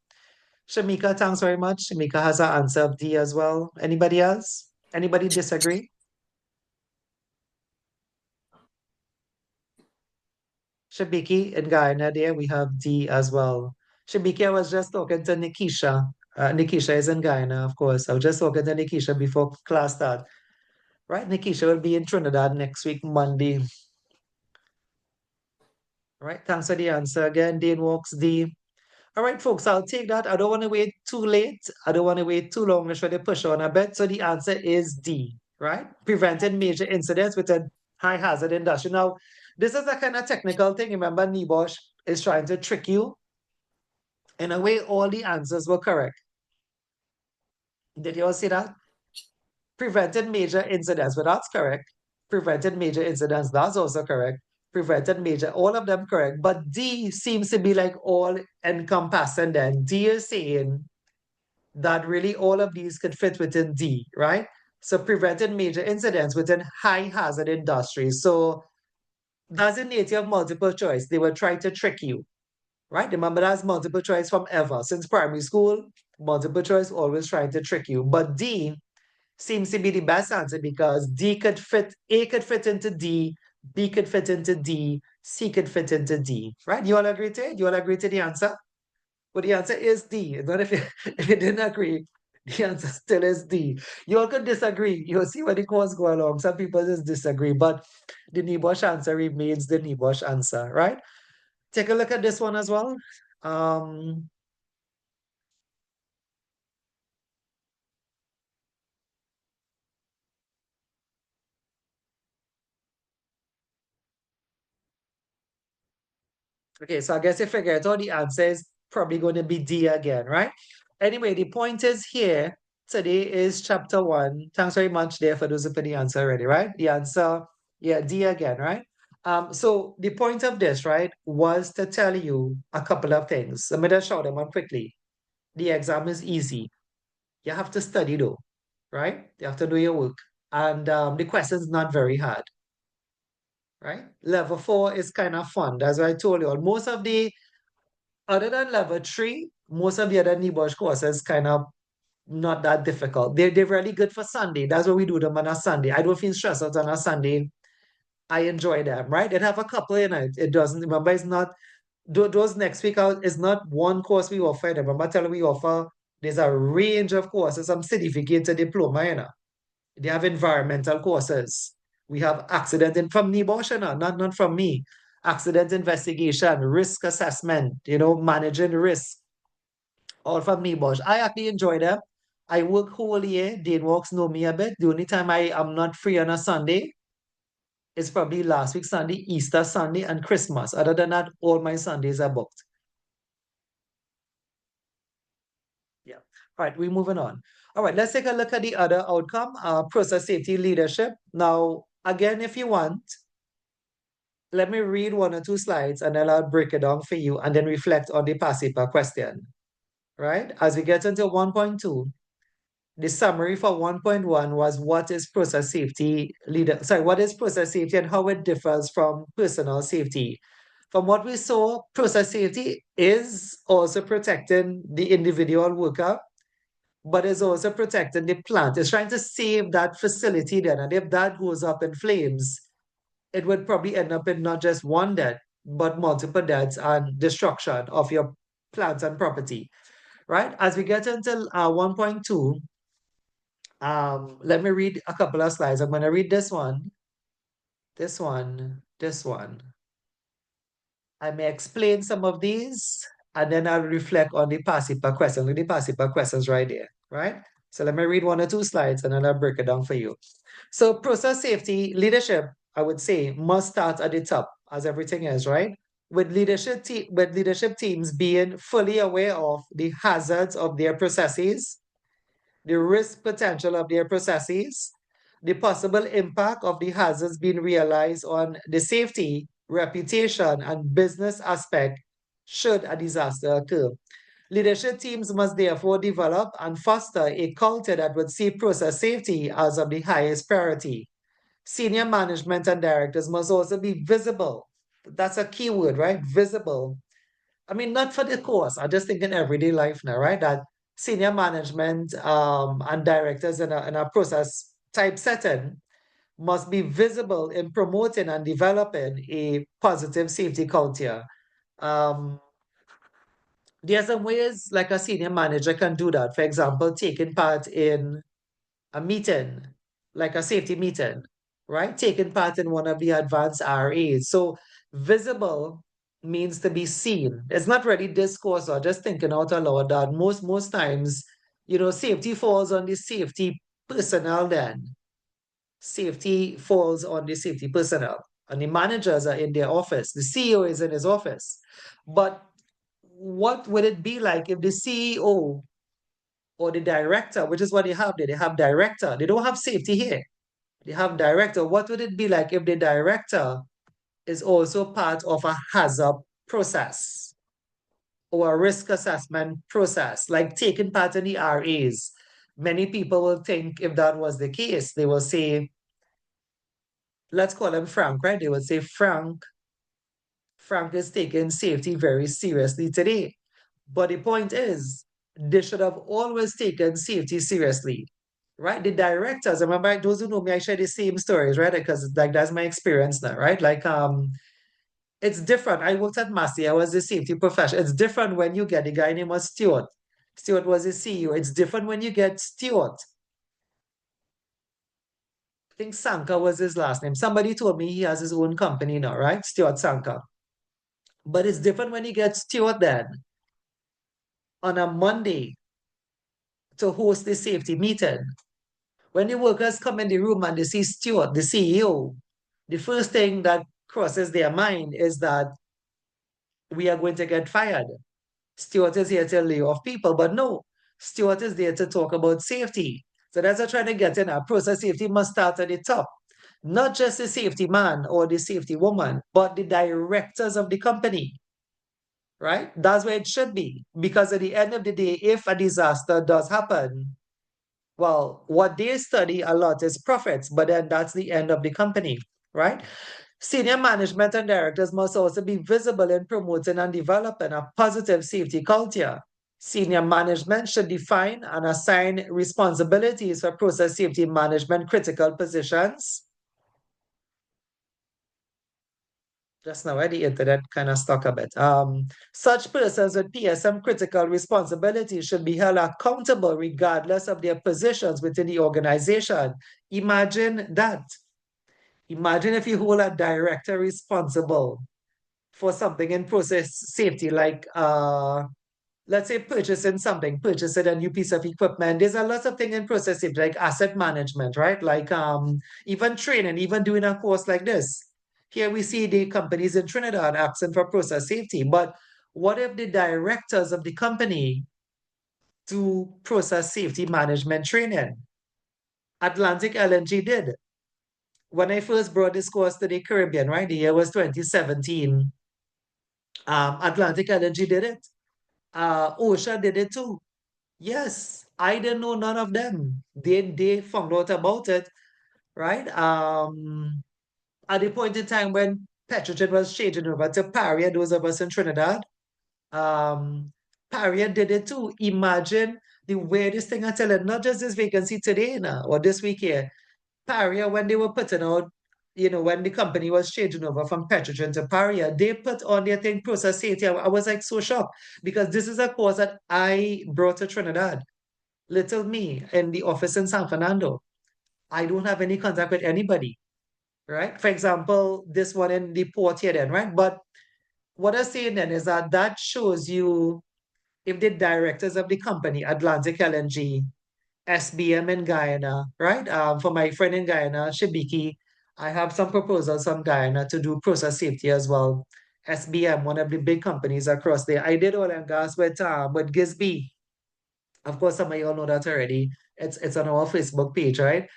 Shamika, thanks very much. Shamika has her answer of D as well. Anybody else? Anybody disagree? Shabiki and Guyana there, we have D as well. Shabiki, I was just talking to Nikisha. Nikisha is in Guyana, of course. I was just talking to Nikisha before class start. Right, Nikisha will be in Trinidad next week, Monday. Right, thanks for the answer again. Dane Walks D. All right, folks, I'll take that. I don't want to wait too late. I don't want to wait too long. Let's try to push on a bit. So the answer is D, right? Preventing major incidents with a high hazard industry. Now, this is a kind of technical thing. Remember, NEBOSH is trying to trick you. In a way, all the answers were correct. Did you all see that? Prevented major incidents, but that's correct. Prevented major incidents, that's also correct. Prevented major, all of them correct. But D seems to be like all encompassing then. D is saying that really all of these could fit within D, right? So prevented major incidents within high hazard industries. So that's a nature of multiple choice. They were trying to trick you, right? Remember that's multiple choice from ever. Since primary school, multiple choice always trying to trick you. But D seems to be the best answer because D could fit, A could fit into D, B could fit into D, C could fit into D, right? You all agree to it? You all agree to the answer? But the answer is D. Not if you, if you didn't agree, the answer still is D. You all could disagree. You'll see where the course go along. Some people just disagree, but the Nibosh answer remains the Nibosh answer, right? Take a look at this one as well. Um, okay, so I guess you figure it out. The answer is probably going to be D again, right? Anyway, the point is here. Today is chapter one. Thanks very much there for those who put the answer already, right? The answer, yeah, D again, right? So the point of this, right, was to tell you a couple of things. Let me just show them on quickly. The exam is easy. You have to study though, right? You have to do your work. And the question is not very hard, right? Level four is kind of fun. That's why I told you all. Most of the other than level three, most of the other Nibosh courses kind of not that difficult. They're really good for Sunday. That's why we do them on a Sunday. I don't feel stressed out on a Sunday. I enjoy them, right? It have a couple in it. It doesn't, remember, it's not, those next week out is not one course we offer. Remember, telling we offer, there's a range of courses, some certificate diploma, you know. They have environmental courses. We have accident in, from Nibosh, you know, not from me. Accident investigation, risk assessment, you know, managing risk, all from Nibosh. I actually enjoy them. I work whole year. Day walks know me a bit. The only time I am not free on a Sunday is probably last week Sunday, Easter Sunday, and Christmas. Other than that, all my Sundays are booked. Yeah. All right, we're moving on. All right, let's take a look at the other outcome, process safety leadership. Now, again, if you want, let me read one or two slides and then I'll break it down for you and then reflect on the passive question, right? As we get into 1.2, the summary for 1.1 was what is process safety what is process safety and how it differs from personal safety. From what we saw, process safety is also protecting the individual worker, but is also protecting the plant. It's trying to save that facility then. And if that goes up in flames, it would probably end up in not just one death, but multiple deaths and destruction of your plants and property, right? As we get into 1.2, let me read a couple of slides. I'm going to read this one, this one, this one. I may explain some of these, and then I'll reflect on the passive questions. Look at the passive questions right there, right? So let me read one or two slides, and then I'll break it down for you. So process safety leadership, I would say, must start at the top, as everything is, right? With leadership teams being fully aware of the hazards of their processes, the risk potential of their processes, the possible impact of the hazards being realized on the safety, reputation, and business aspect should a disaster occur. Leadership teams must therefore develop and foster a culture that would see process safety as of the highest priority. Senior management and directors must also be visible. That's a key word, right? Visible. I mean, not for the course. I just think in everyday life now, right? That senior management and directors in a process type setting must be visible in promoting and developing a positive safety culture. Um, there are some ways like a senior manager can do that. For example, taking part in a meeting, like a safety meeting, right? Taking part in one of the advanced RAs. So visible means to be seen. It's not really discourse or just thinking out aloud that most times, you know, safety falls on the safety personnel then. Safety falls on the safety personnel. And the managers are in their office. The CEO is in his office. But what would it be like if the CEO or the director, which is what they have there, they have director, they don't have safety here. They have director. What would it be like if the director is also part of a hazard process or a risk assessment process, like taking part in the RAs? Many people will think if that was the case, they will say, let's call him Frank, right? They will say, Frank is taking safety very seriously today. But the point is, they should have always taken safety seriously, right? The directors, remember, those who know me, I share the same stories, right? Because like that's my experience now, right? Like It's different. I worked at Massey. I was a safety professional. It's different when you get the guy name was Stewart. Stewart was the CEO. It's different when you get Stewart. I think Sanka was his last name. Somebody told me he has his own company now, right? Stewart Sanka. But it's different when you get Stewart then on a Monday to host the safety meeting. When the workers come in the room and they see Stewart, the CEO, the first thing that crosses their mind is that we are going to get fired. Stewart is here to lay off people, but no, Stewart is there to talk about safety. So that's what I'm trying to get in. Our process safety must start at the top. Not just the safety man or the safety woman, but the directors of the company, right? That's where it should be. Because at the end of the day, if a disaster does happen, well, what they study a lot is profits, but then that's the end of the company, right? Senior management and directors must also be visible in promoting and developing a positive safety culture. Senior management should define and assign responsibilities for process safety management critical positions. Just now, the internet kind of stuck a bit. Such persons with PSM critical responsibilities should be held accountable regardless of their positions within the organization. Imagine that. Imagine if you hold a director responsible for something in process safety, like let's say purchasing a new piece of equipment. There's a lot of things in process safety, like asset management, right? Like even training, even doing a course like this. Here we see the companies in Trinidad asking for process safety. But what if the directors of the company do process safety management training? Atlantic LNG did. When I first brought this course to the Caribbean, right? The year was 2017. Atlantic Energy did it. OSHA did it too. Yes, I didn't know none of them. They found out about it, right? At the point in time when Petrogen was changing over to Paria, those of us in Trinidad, um, Paria did it too. Imagine the weirdest thing I tell you, not just this vacancy today now, or this week here. Paria, when they were putting out, when the company was changing over from Petrogen to Paria, they put on their thing process safety. I was like so shocked because this is a course that I brought to Trinidad. Little me in the office in San Fernando. I don't have any contact with anybody, right? For example, this one in the port here then, right? But what I'm saying then is that that shows you if the directors of the company, Atlantic LNG, SBM in Guyana, right? For my friend in Guyana, Shibiki, I have some proposals from Guyana to do process safety as well. SBM, one of the big companies across there. I did oil and gas with Gisby. Of course, some of you all know that already. It's on our Facebook page, right?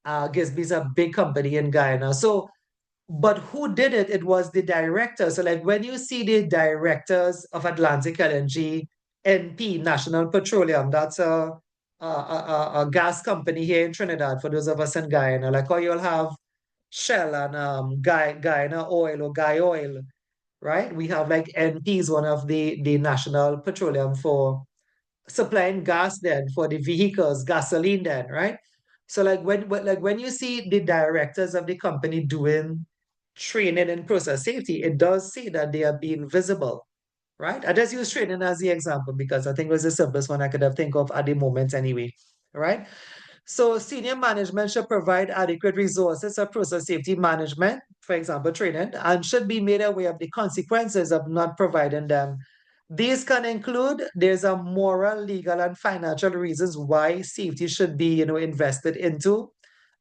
Gisby's a big company in Guyana. So but who did it? It was the director. So, like when you see the directors of Atlantic LNG, NP, National Petroleum, that's a gas company here in Trinidad for those of us in Guyana. Like how you'll have Shell and Guyana Oil or Guy Oil, right? We have like NP is one of the National Petroleum for supplying gas then for the vehicles, gasoline then, right? So like when you see the directors of the company doing training in process safety, it does say that they are being visible, right? I just use training as the example because I think it was the simplest one I could have think of at the moment anyway, right? So senior management should provide adequate resources for process safety management, for example, training, and should be made aware of the consequences of not providing them. These can include there's a moral, legal, and financial reasons why safety should be, invested into.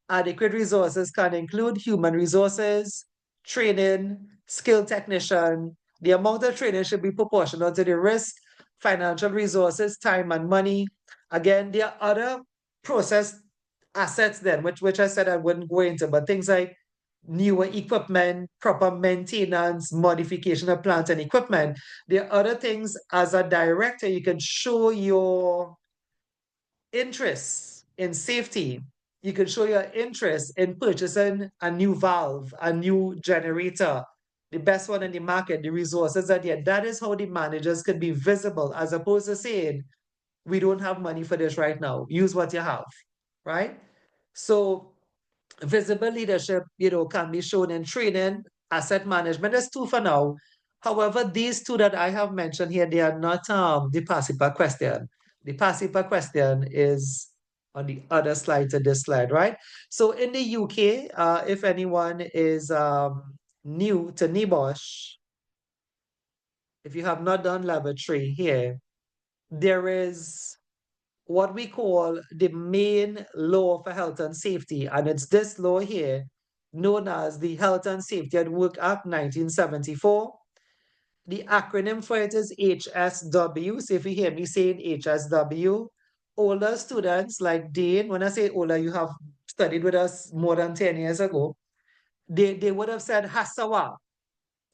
Adequate resources can include human resources, training, skilled technician. The amount of training should be proportional to the risk, financial resources, time, and money. Again, there are other process assets then, which I said I wouldn't go into, but things like newer equipment, proper maintenance, modification of plant and equipment. There are other things as a director, you can show your interest in safety. You can show your interest in purchasing a new valve, a new generator, the best one in the market, the resources are there. That is how the managers can be visible as opposed to saying, we don't have money for this right now. Use what you have, right? So visible leadership, can be shown in training, asset management. There's two for now. However, these two that I have mentioned here, they are not the passive question. The passive question is on the other slide to this slide, right? So in the UK, if anyone is new to NEBOSH, if you have not done level 3 here, there is what we call the main law for health and safety, and it's this law here, known as the Health and Safety at Work Act 1974. The acronym for it is HSW. So if you hear me saying HSW, older students like Dane, when I say older, you have studied with us more than 10 years ago, they would have said HASAWA,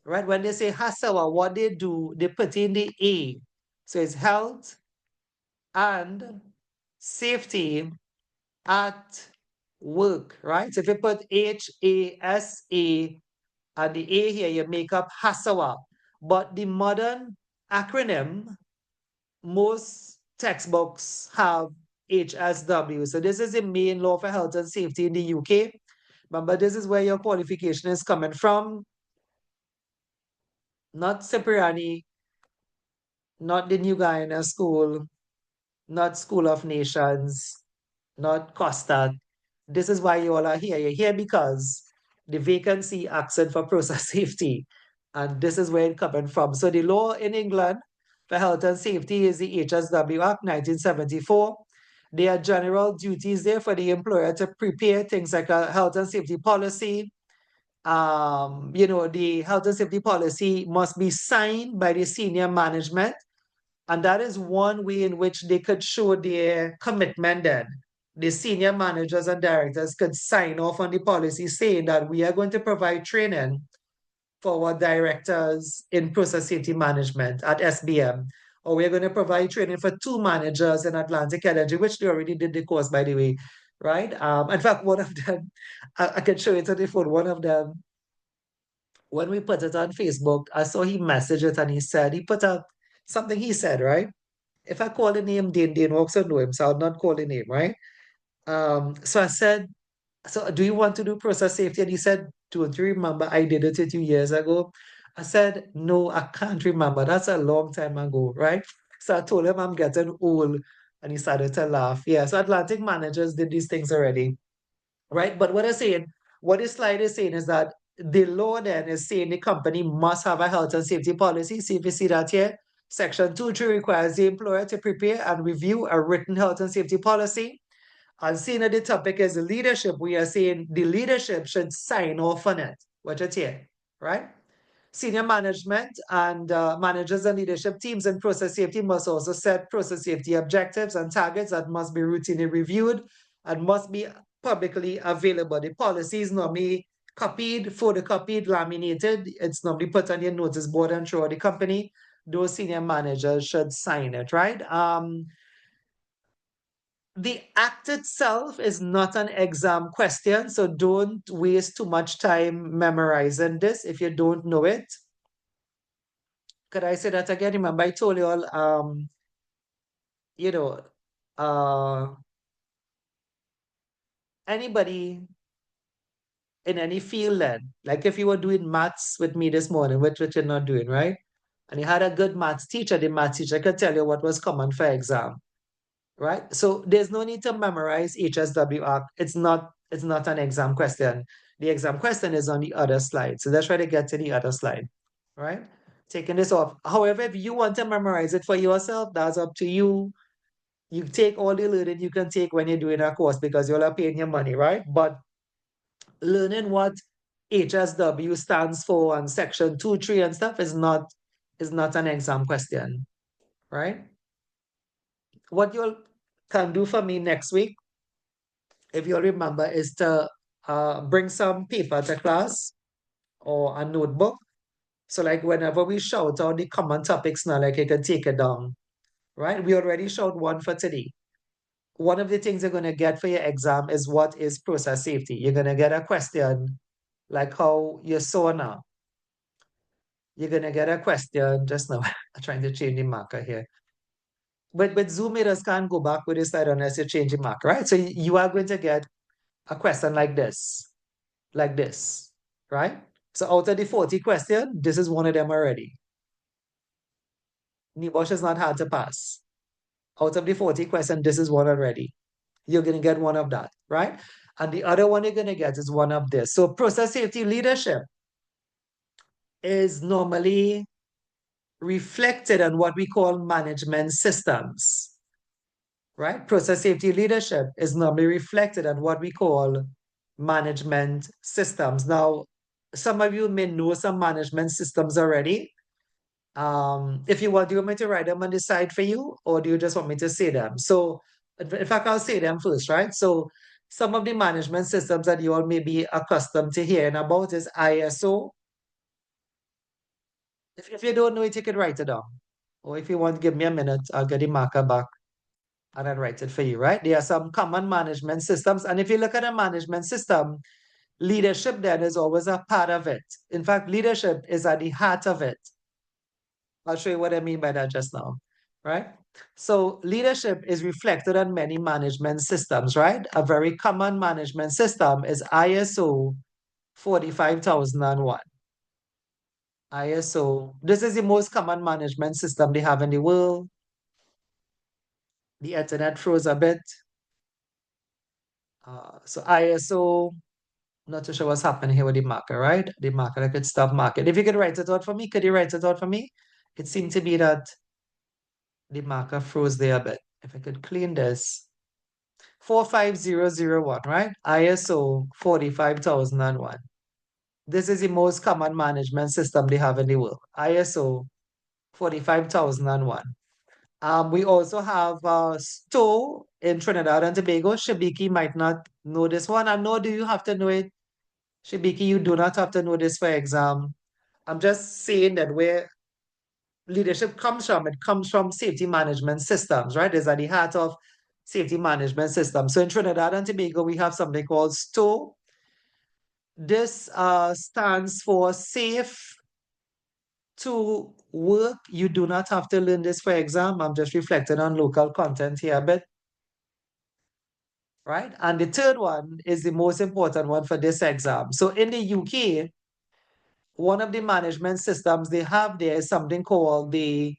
right? When they say HASAWA, what they do, they put in the A. So it's health and safety at work, right? So if you put HASA and the A here, you make up HASAWA. But the modern acronym, most textbooks have HSW. So this is the main law for health and safety in the UK. Remember, this is where your qualification is coming from, not Cipriani, not the New Guyana School, not School of Nations, not Costa. This is why you all are here. You're here because the vacancy asked for process safety. And this is where it's coming from. So the law in England for health and safety is the HSW Act 1974. There are general duties there for the employer to prepare things like a health and safety policy. The health and safety policy must be signed by the senior management, and that is one way in which they could show their commitment then. The senior managers and directors could sign off on the policy saying that we are going to provide training for our directors in process safety management at SBM, or we're going to provide training for 2 managers in Atlantic Energy, which they already did the course, by the way, right? In fact, one of them, I can show it on the phone, one of them, when we put it on Facebook, I saw he messaged it and he put up something he said, right? If I call the name Dane also know him, so I'll not call the name, right? So I said, so do you want to do process safety? And he said, don't you remember I did it 2 years ago? I said, no, I can't remember. That's a long time ago, right? So I told him I'm getting old, and he started to laugh. Yeah, so Atlantic managers did these things already, right? But what this slide is saying is that the law then is saying the company must have a health and safety policy. See if you see that here. Section 2.3 requires the employer to prepare and review a written health and safety policy. And seeing that the topic is leadership, we are saying the leadership should sign off on it. Watch it here, right? Senior management and managers and leadership teams in process safety must also set process safety objectives and targets that must be routinely reviewed and must be publicly available. The policy is normally copied, photocopied, laminated. It's normally put on your notice board and throughout the company. Those senior managers should sign it, right? The act itself is not an exam question, so don't waste too much time memorizing this if you don't know it. Could I say that again? Remember, I told you all, you know, uh, anybody in any field then, like if you were doing maths with me this morning, which you're not doing, right? And you had a good maths teacher, the maths teacher could tell you what was common for exam, right? So there's no need to memorize HSW Act. It's not an exam question. The exam question is on the other slide. So let's try to get to the other slide, right? Taking this off. However, if you want to memorize it for yourself, that's up to you. You take all the learning you can take when you're doing a course because you're all paying your money, right? But learning what HSW stands for and section 2.3 and stuff is not an exam question, right? What you'll can do for me next week, if you'll remember, is to bring some paper to class or a notebook. So like whenever we shout out the common topics now, like you can take it down, right? We already showed one for today. One of the things you're going to get for your exam is what is process safety. You're going to get a question like how you saw now. You're going to get a question just now. I'm trying to change the marker here. But Zoom mirrors can't go back with this slide unless you change the marker, right? So you are going to get a question like this, right? So out of the 40 questions, this is one of them already. Nibosh is not hard to pass. Out of the 40 questions, this is one already. You're going to get one of that, right? And the other one you're going to get is one of this. So process safety leadership is normally reflected on what we call management systems, right? Process safety leadership is normally reflected on what we call management systems. Now, some of you may know some management systems already. If you want, do you want me to write them on the side for you, or do you just want me to say them? So, in fact, I'll say them first, right? So, some of the management systems that you all may be accustomed to hearing about is ISO. If you don't know it, you can write it down. Or if you want, give me a minute, I'll get the marker back and I'll write it for you, right? There are some common management systems. And if you look at a management system, leadership then is always a part of it. In fact, leadership is at the heart of it. I'll show you what I mean by that just now, right? So leadership is reflected on many management systems, right? A very common management system is ISO 45001. ISO, this is the most common management system they have in the world. The internet froze a bit. So ISO, not too sure what's happening here with the marker, right? The marker, I could stop marking. If you could write it out for me, could you write it out for me? It seemed to be that the marker froze there a bit. If I could clean this. 45001, right? ISO 45001. This is the most common management system they have in the world. ISO 45001. We also have STO in Trinidad and Tobago. Shabiki might not know this one. I know, do you have to know it? Shabiki, you do not have to know this for exam. I'm just saying that where leadership comes from, it comes from safety management systems, right? It's at the heart of safety management systems. So in Trinidad and Tobago, we have something called STO. This stands for safe to work. You do not have to learn this for exam. I'm just reflecting on local content here a bit, right? And the third one is the most important one for this exam. So in the UK, one of the management systems they have there is something called the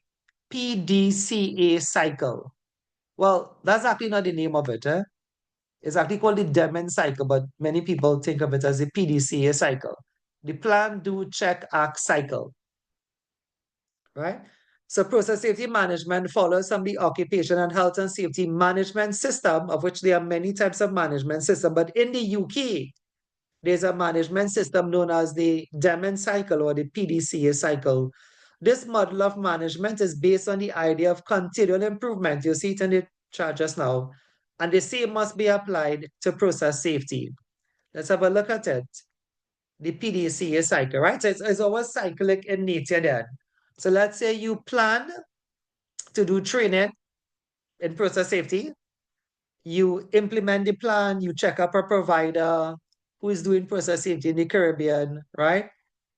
PDCA cycle. Well, that's actually not the name of it. It's actually called the Demon cycle, but many people think of it as the PDCA cycle. The plan, do, check, act cycle, right? So process safety management follows from the occupation and health and safety management system, of which there are many types of management system. But in the UK, there's a management system known as the Demon cycle or the PDCA cycle. This model of management is based on the idea of continual improvement. You see it in the chart just now. And the same must be applied to process safety. Let's have a look at it. The PDCA cycle, right? So it's always cyclic in nature then. So let's say you plan to do training in process safety. You implement the plan, you check up a provider who is doing process safety in the Caribbean, right?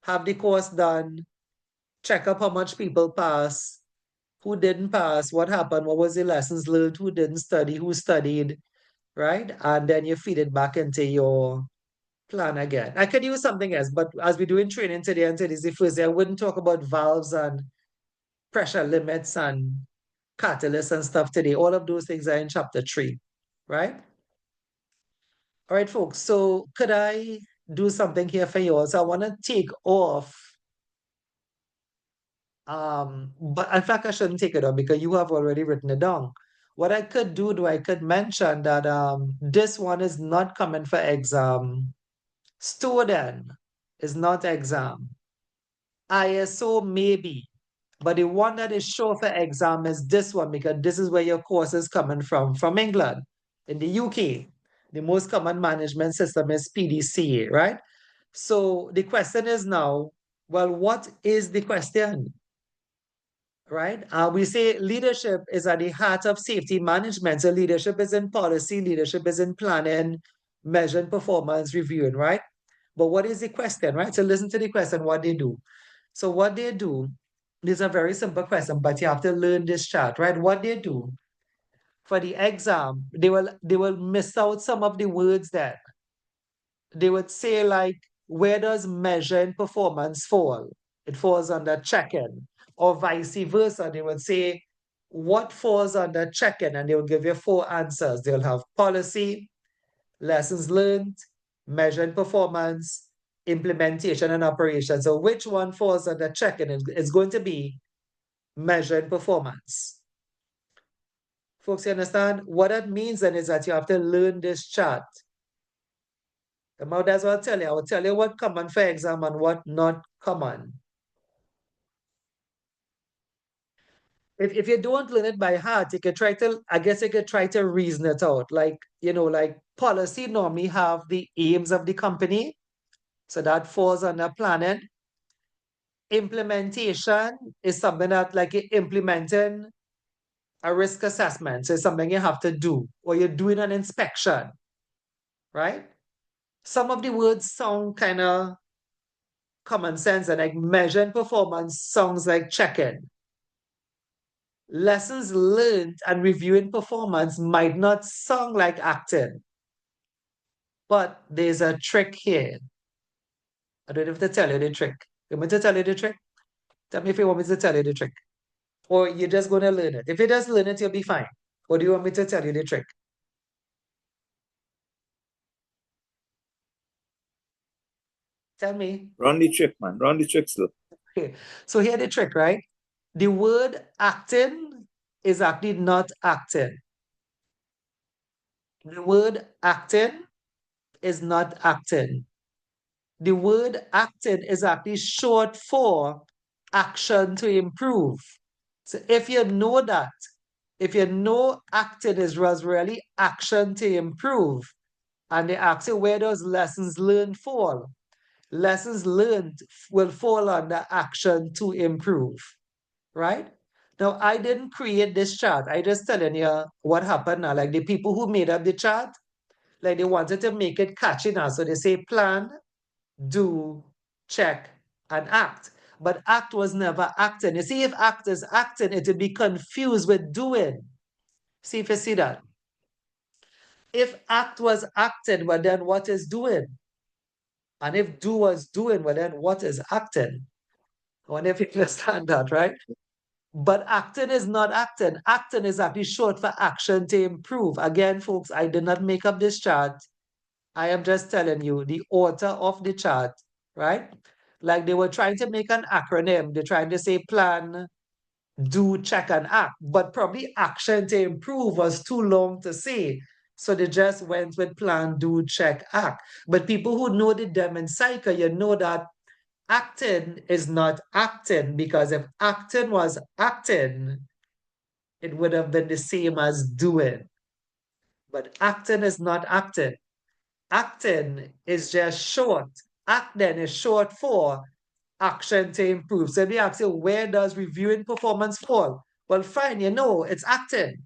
Have the course done, check up how much people pass, who didn't pass, what happened, what was the lessons learned, who didn't study, who studied, right? And then you feed it back into your plan again. I could use something else, but as we're doing training today and today's the first day, I wouldn't talk about valves and pressure limits and catalysts and stuff today. All of those things are in chapter 3, right? All right, folks. So could I do something here for you all? So I want to take off. But in fact, I shouldn't take it off because you have already written it down. What I could do, I could mention that this one is not coming for exam. Student is not exam. ISO maybe. But the one that is sure for exam is this one because this is where your course is coming from England. In the UK, the most common management system is PDCA, right? So the question is now, well, what is the question? Right? We say leadership is at the heart of safety management. So leadership is in policy, leadership is in planning, measuring performance, reviewing, right? But what is the question, right? So listen to the question, what they do. So what they do, this is a very simple question, but you have to learn this chart, right? What they do for the exam, they will miss out some of the words that they would say like where does measure and performance fall? It falls under check-in, or vice versa. They would say, what falls under check-in? And they will give you four answers. They'll have policy, lessons learned, measure and performance, implementation and operation. So which one falls under check-in? It's going to be measure and performance. Folks, you understand? What that means then is that you have to learn this chart. That's what I'll tell you. I will tell you what common for exam and what not common. If you don't learn it by heart, you could try to, I guess you could try to reason it out. Like, like policy normally have the aims of the company. So that falls under planning. Implementation is something that like you're implementing a risk assessment. So it's something you have to do, or you're doing an inspection, right? Some of the words sound kind of common sense, and like measure and performance sounds like check-in. Lessons learned and reviewing performance might not sound like acting, but there's a trick here. I don't have to tell you the trick. You want me to tell you the trick? Tell me if you want me to tell you the trick. Or you're just going to learn it. If you just learn it, you'll be fine. Or do you want me to tell you the trick? Tell me. Run the trick, man. Run the trick, slow. Okay. So here the trick, right? The word acting is actually not acting. The word acting is not acting. The word acting is actually short for action to improve. So if you know that, if you know acting is was really action to improve, and they ask you where does lessons learned fall? Lessons learned will fall under action to improve, right? Now, I didn't create this chart. I just telling you what happened now. Like the people who made up the chart, like they wanted to make it catchy now. So they say plan, do, check, and act. But act was never acting. You see, if act is acting, it would be confused with doing. See if you see that. If act was acting, well, then what is doing? And if do was doing, well, then what is acting? I wonder if you understand that, right? But acting is not acting. Acting is actually short for action to improve. Again, folks, I did not make up this chart. I am just telling you the author of the chart, right? Like they were trying to make an acronym. They're trying to say plan, do, check, and act. But probably action to improve was too long to say. So they just went with plan, do, check, act. But people who know the Demon cycle, you know that acting is not acting, because if acting was acting, it would have been the same as doing. But acting is not acting. Acting is just short. Act then is short for action to improve. So if you ask you, where does reviewing performance fall? Well, fine, it's acting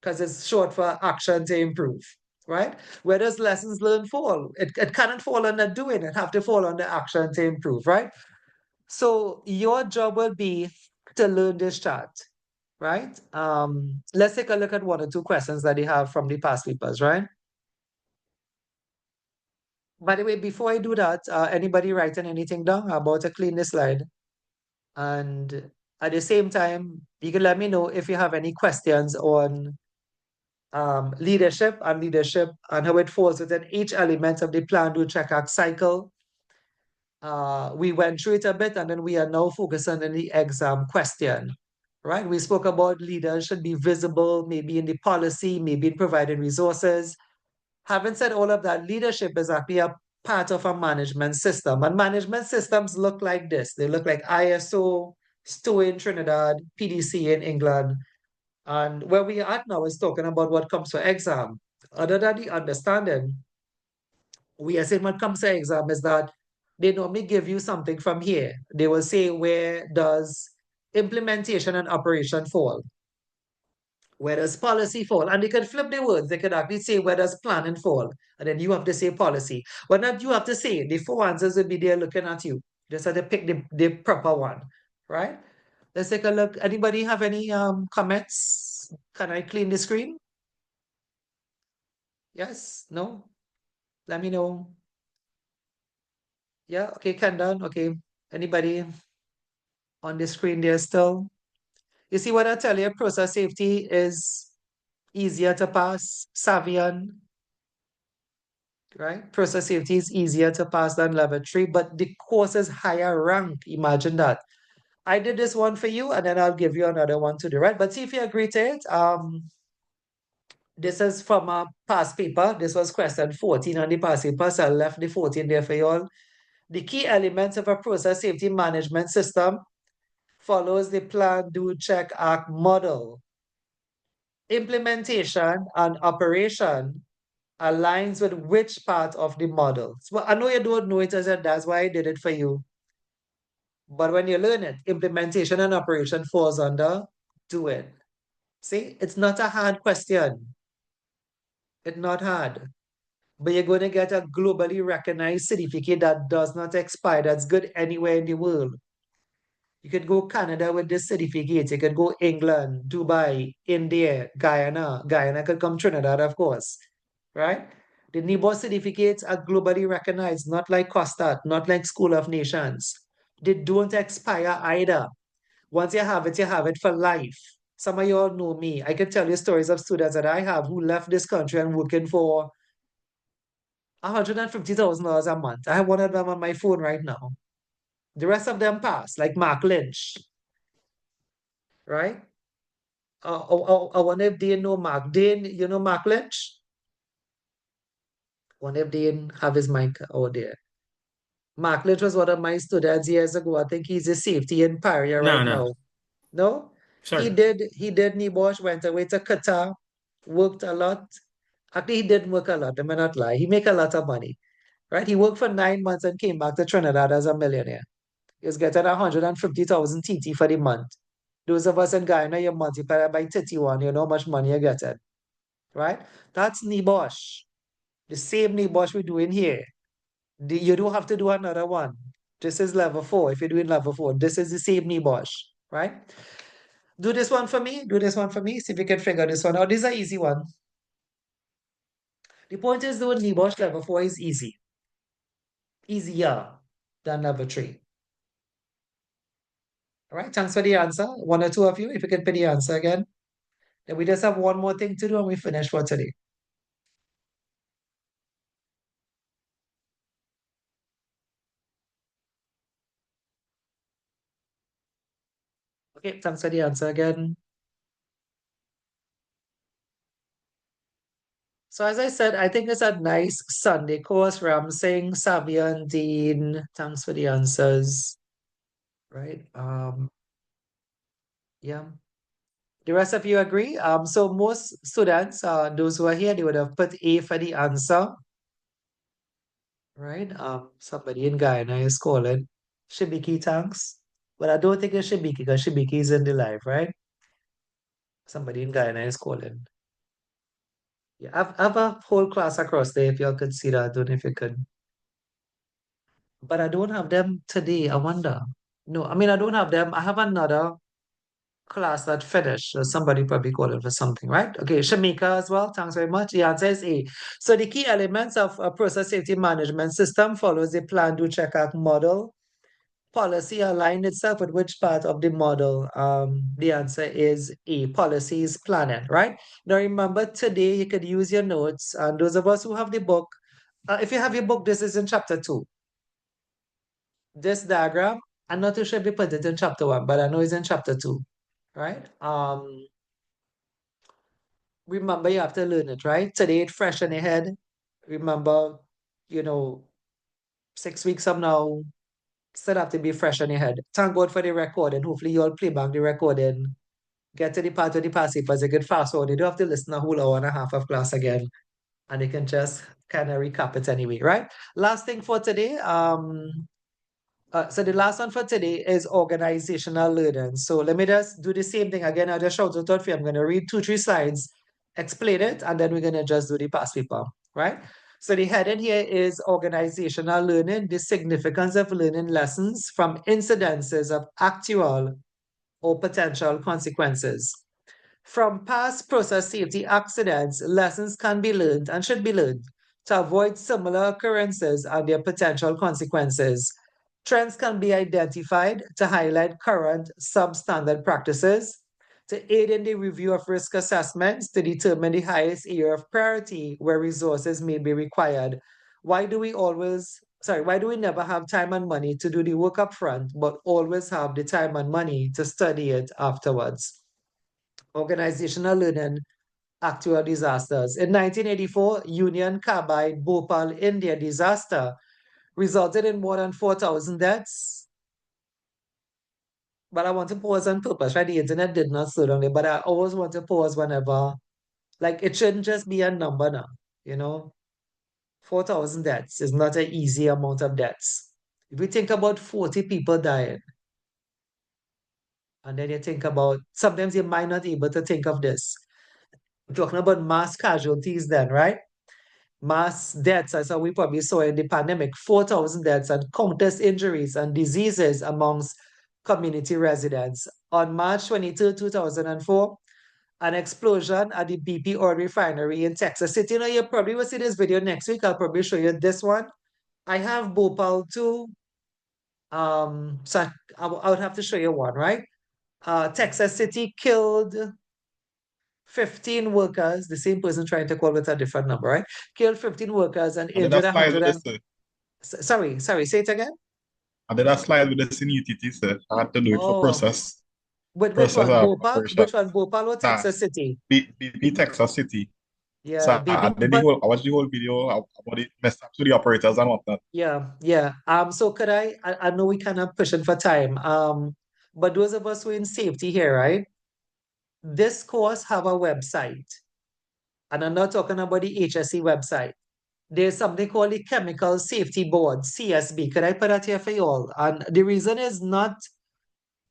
because it's short for action to improve, right? Where does lessons learned fall? It cannot fall under doing, it have to fall under action to improve, right? So your job will be to learn this chart, right? Let's take a look at one or two questions that you have from the past papers, right? By the way, before I do that, anybody writing anything down about to clean this slide? And at the same time, you can let me know if you have any questions on leadership and how it falls within each element of the plan, do, check, act cycle. We went through it a bit, and then we are now focusing on the exam question, right? We spoke about leaders should be visible, maybe in the policy, maybe in providing resources. Having said all of that, leadership is actually a part of a management system. And management systems look like this. They look like ISO, STO in Trinidad, PDC in England. And where we are at now is talking about what comes for exam. Other than the understanding, we are saying what comes to exam is that they normally give you something from here. They will say, where does implementation and operation fall? Where does policy fall? And they can flip the words. They can actually say, where does planning fall? And then you have to say policy. But not you have to say it. The four answers will be there looking at you. Just have to pick the proper one, right? Let's take a look. Anybody have any comments? Can I clean the screen? Yes? No? Let me know. Yeah, okay, Kendall. Okay. Anybody on the screen there still? You see what I tell you, process safety is easier to pass, Savian, right? Process safety is easier to pass than laboratory, but the course is higher rank. Imagine that. I did this one for you, and then I'll give you another one to do, right? But see if you agree to it. This is from a past paper. This was question 14 on the past paper, so I left the 14 there for you all. The key elements of a process safety management system follows the plan, do, check, act model. Implementation and operation aligns with which part of the model? So I know you don't know it as a, that's why I did it for you. But when you learn it, implementation and operation falls under do it. See, it's not a hard question. It's not hard. But you're going to get a globally recognized certificate that does not expire, that's good anywhere in the world. You could go Canada with this certificate. You could go England, Dubai, India, Guyana. Guyana could come Trinidad, of course, right? The NIBOS certificates are globally recognized, not like COSTAT, not like School of Nations. They don't expire either. Once you have it for life. Some of you all know me. I can tell you stories of students that I have who left this country and working for $150,000 a month. I have one of them on my phone right now. The rest of them passed, like Mark Lynch, right? I wonder if Dean know Mark. Dean, you know Mark Lynch? Wonder if Dean have his mic out there. Mark Lynch was one of my students years ago. I think he's a safety in Paria No, right no. now. No? Sorry. He did Nibosh, went away to Qatar, worked a lot. Actually, he didn't work a lot, I may not lie. He make a lot of money, right? He worked for 9 months and came back to Trinidad as a millionaire. He was getting 150,000 TT for the month. Those of us in Guyana, you multiply that by 31, you know how much money you getting, right? That's Nibosh. The same Nibosh we're doing here. You don't have to do another one. This is level 4. If you're doing level 4, this is the same Nibosh, right? Do this one for me. Do this one for me. See if you can figure this one out. This is an easy one. The point is doing Nibosh level 4 is easy. Easier than level 3. All right, thanks for the answer. One or two of you, if you can put the answer again. Then we just have one more thing to do and we finish for today. Okay, thanks for the answer again. So as I said, I think it's a nice Sunday course. Ramsing, Savian, Dean, thanks for the answers. Right? Yeah. The rest of you agree? So most students, those who are here, they would have put A for the answer, right? Somebody in Guyana is calling Shibiki, thanks. But I don't think it's Shibiki because Shibiki is in the live, right? Somebody in Guyana is calling. Yeah, I've a whole class across there if y'all could see that. I don't know if you could. But I don't have them today. I wonder. No, I mean, I don't have them. I have another class that finished. So somebody probably calling for something, right? Okay, Shamika as well. Thanks very much. The answer is A. So the key elements of a process safety management system follows the plan, do, check, act model. Policy align itself with which part of the model? The answer is A. Policy is planning, right? Now remember, today you could use your notes. And those of us who have the book, if you have your book, this is in chapter 2. This diagram, I'm not too sure if they put it in chapter 1, but I know it's in chapter 2, right? Remember you have to learn it, right? Today it's fresh in your head. Remember, you know, 6 weeks from now, still have to be fresh in your head. Thank God for the recording. Hopefully you'll play back the recording. Get to the part of the past papers, you can fast forward. You don't have to listen a whole hour and a half of class again. And you can just kind of recap it anyway, right? Last thing for today, so the last one for today is organizational learning. So let me just do the same thing again. I'll just shout it out for you. I'm going to read 2, 3 slides, explain it, and then we're going to just do the past paper, right? So the heading here is organizational learning, the significance of learning lessons from incidences of actual or potential consequences. From past process safety accidents, lessons can be learned and should be learned to avoid similar occurrences and their potential consequences. Trends can be identified to highlight current substandard practices, to aid in the review of risk assessments to determine the highest area of priority where resources may be required. Why do we never have time and money to do the work up front, but always have the time and money to study it afterwards? Organizational learning, actual disasters. In 1984, Union Carbide Bhopal, India disaster resulted in more than 4,000 deaths. But I want to pause on purpose, right? The internet did not slow down there, but I always want to pause whenever, like, it shouldn't just be a number now, you know? 4,000 deaths is not an easy amount of deaths. If we think about 40 people dying, and then you think about, sometimes you might not be able to think of this. We're talking about mass casualties then, right? Mass deaths, as we probably saw in the pandemic, 4,000 deaths and countless injuries and diseases amongst community residents. On March 23, 2004, an explosion at the BP oil refinery in Texas City. You know, you probably will see this video next week. I'll probably show you this one. I have Bhopal too. So I would have to show you one, right? Texas City killed 15 workers, the same person trying to call with a different number, right? Killed 15 workers and And then injured a slide 100 with and this, sorry, say it again. and then a slide with this in UTT, sir. I had to do it for Oh, with which process one? Bhopal? Which one? operations. Bhopal or Nah, Texas City? BP Texas City. Yeah, So BP. I did But I watched the whole video about the mess up to the operators and whatnot. yeah, yeah. So could I know we kind of pushing for time. But those of us who are in safety here, right? This course have a website. And I'm not talking about the HSE website. There's something called the Chemical Safety Board, CSB. Could I put that here for you all? And the reason is not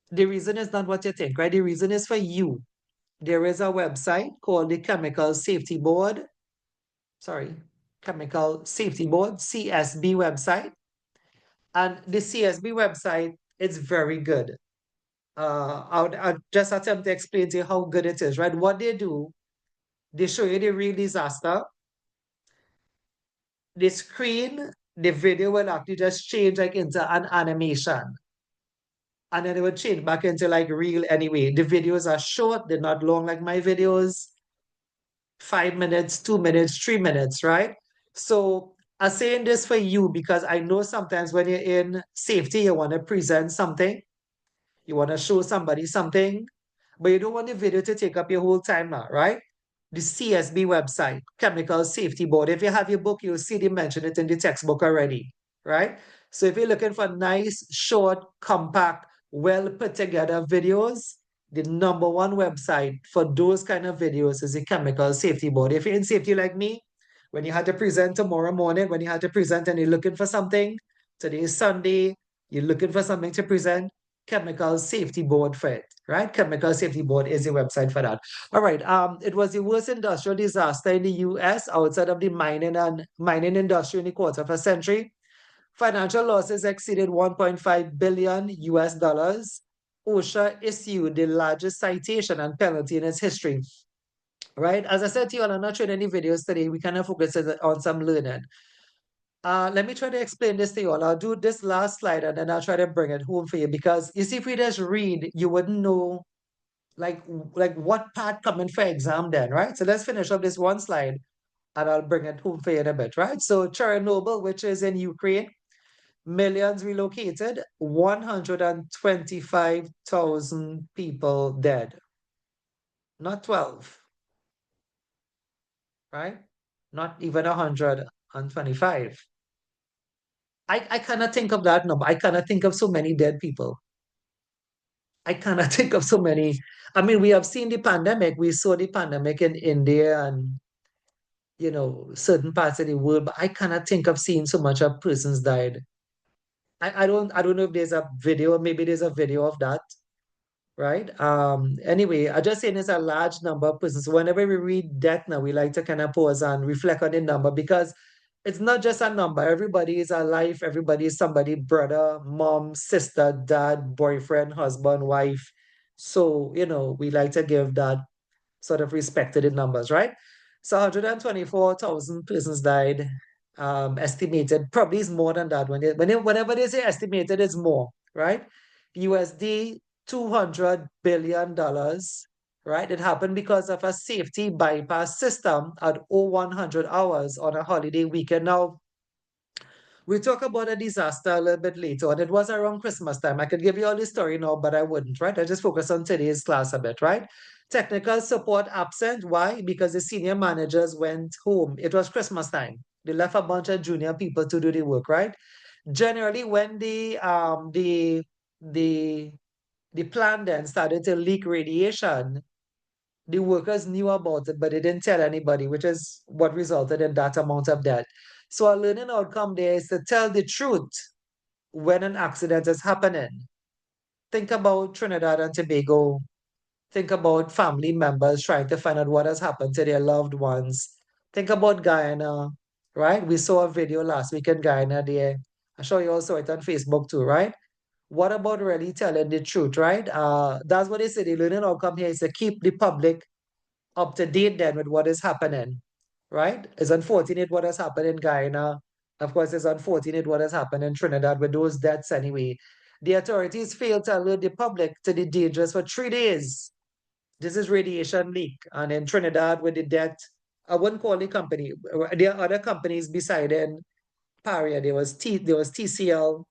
what you think, right? The reason is for you. There is a website called the Chemical Safety Board. Sorry, Chemical Safety Board, CSB website. And the CSB website is very good. I'll just attempt to explain to you how good it is, right? What they do, they show you the real disaster. The screen, the video will actually just change like into an animation. And then it will change back into like real anyway. The videos are short, they're not long like my videos. 5 minutes, 2 minutes, 3 minutes, right? So I'm saying this for you because I know sometimes when you're in safety, you want to present something, you want to show somebody something, but you don't want the video to take up your whole time now, right? The CSB website, Chemical Safety Board. If you have your book, you'll see they mention it in the textbook already, right? So if you're looking for nice, short, compact, well put together videos, the number one website for those kind of videos is the Chemical Safety Board. If you're in safety like me, when you had to present tomorrow morning, when you had to present and you're looking for something, today is Sunday, you're looking for something to present, Chemical Safety Board for it, right? Chemical Safety Board is a website for that. All right. It was the worst industrial disaster in the US outside of the mining industry in the quarter of a century. Financial losses exceeded 1.5 billion US dollars. OSHA issued the largest citation and penalty in its history. Right? As I said to you, I'm not showing any videos today. We kind of focus on some learning. Let me try to explain this to you all. I'll do this last slide and then I'll try to bring it home for you because you see, if we just read, you wouldn't know like what part coming for exam then, right? So let's finish up this one slide and I'll bring it home for you in a bit, right? So Chernobyl, which is in Ukraine, millions relocated, 125,000 people dead, not 12, right? Not even 125. I cannot think of that number. I cannot think of so many dead people. I cannot think of so many. I mean, we have seen the pandemic. We saw the pandemic in India and certain parts of the world, but I cannot think of seeing so much of persons died. I don't know if there's a video, maybe there's a video of that, right? Anyway, I just saying it's a large number of persons. So whenever we read death now, we like to kind of pause and reflect on the number because it's not just a number. Everybody is alive, everybody is somebody, brother, mom, sister, dad, boyfriend, husband, wife. So, we like to give that sort of respect to the numbers, right? So 124,000 persons died. estimated. Probably is more than that. Whenever they say estimated, it's more, right? USD $200 billion, right? It happened because of a safety bypass system at 0100 hours on a holiday weekend. Now, we'll talk about a disaster a little bit later on. It was around Christmas time. I could give you all the story now, but I wouldn't, right? I just focus on today's class a bit, right? Technical support absent. Why? Because the senior managers went home. It was Christmas time. They left a bunch of junior people to do the work, right? Generally, when the the plant then started to leak radiation, the workers knew about it, but they didn't tell anybody, which is what resulted in that amount of death. So a learning outcome there is to tell the truth when an accident is happening. Think about Trinidad and Tobago. Think about family members trying to find out what has happened to their loved ones. Think about Guyana, right? We saw a video last week in Guyana there. I'm sure you all saw it on Facebook too, right? What about really telling the truth, right? That's what they say. The learning outcome here is to keep the public up to date then with what is happening, right? It's unfortunate what has happened in Guyana. Of course, it's unfortunate what has happened in Trinidad with those deaths anyway. The authorities failed to alert the public to the dangers for 3 days. This is radiation leak. And in Trinidad with the death, I wouldn't call the company. There are other companies beside in Paria. There was TCL.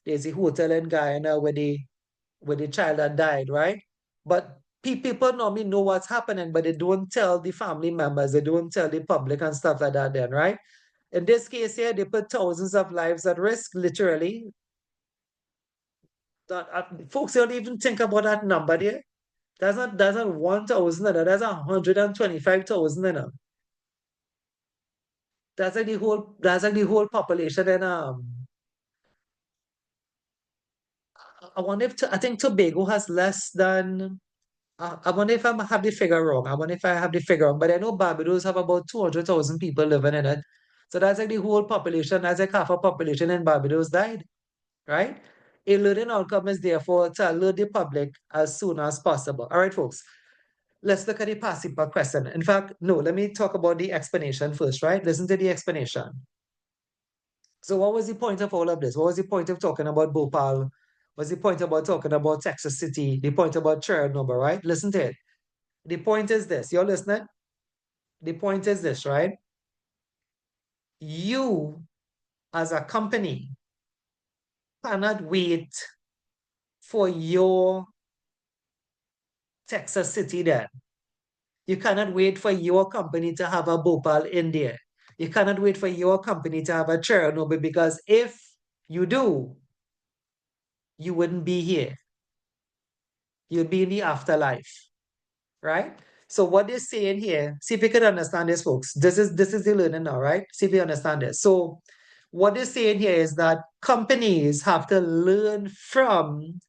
There's a hotel in Guyana where the child had died, right? But people normally know what's happening, but they don't tell the family members, they don't tell the public and stuff like that then, right? In this case here, they put thousands of lives at risk, literally. Folks don't even think about that number there. That's not 1,000, that's 125,000, that's like the whole population. And I wonder if I think Tobago has less than. I wonder if I have the figure wrong. I wonder if I have the figure wrong. But I know Barbados have about 200,000 people living in it. So that's like the whole population. That's like half a population in Barbados died, right? A learning outcome is therefore to alert the public as soon as possible. All right, folks. Let's look at the passive question. In fact, no, let me talk about the explanation first, right? Listen to the explanation. So what was the point of all of this? What was the point of talking about Bhopal? What's the point about talking about Texas City? The point about Chernobyl, right? Listen to it. The point is this. You're listening? The point is this, right? You, as a company, cannot wait for your Texas City there. You cannot wait for your company to have a Bhopal in there. You cannot wait for your company to have a Chernobyl, because if you do, you wouldn't be here. You'll be in the afterlife, right? So what they're saying here, see if you can understand this, folks. This is the learning now, right? See if you understand this. So what they're saying here is that companies have to learn from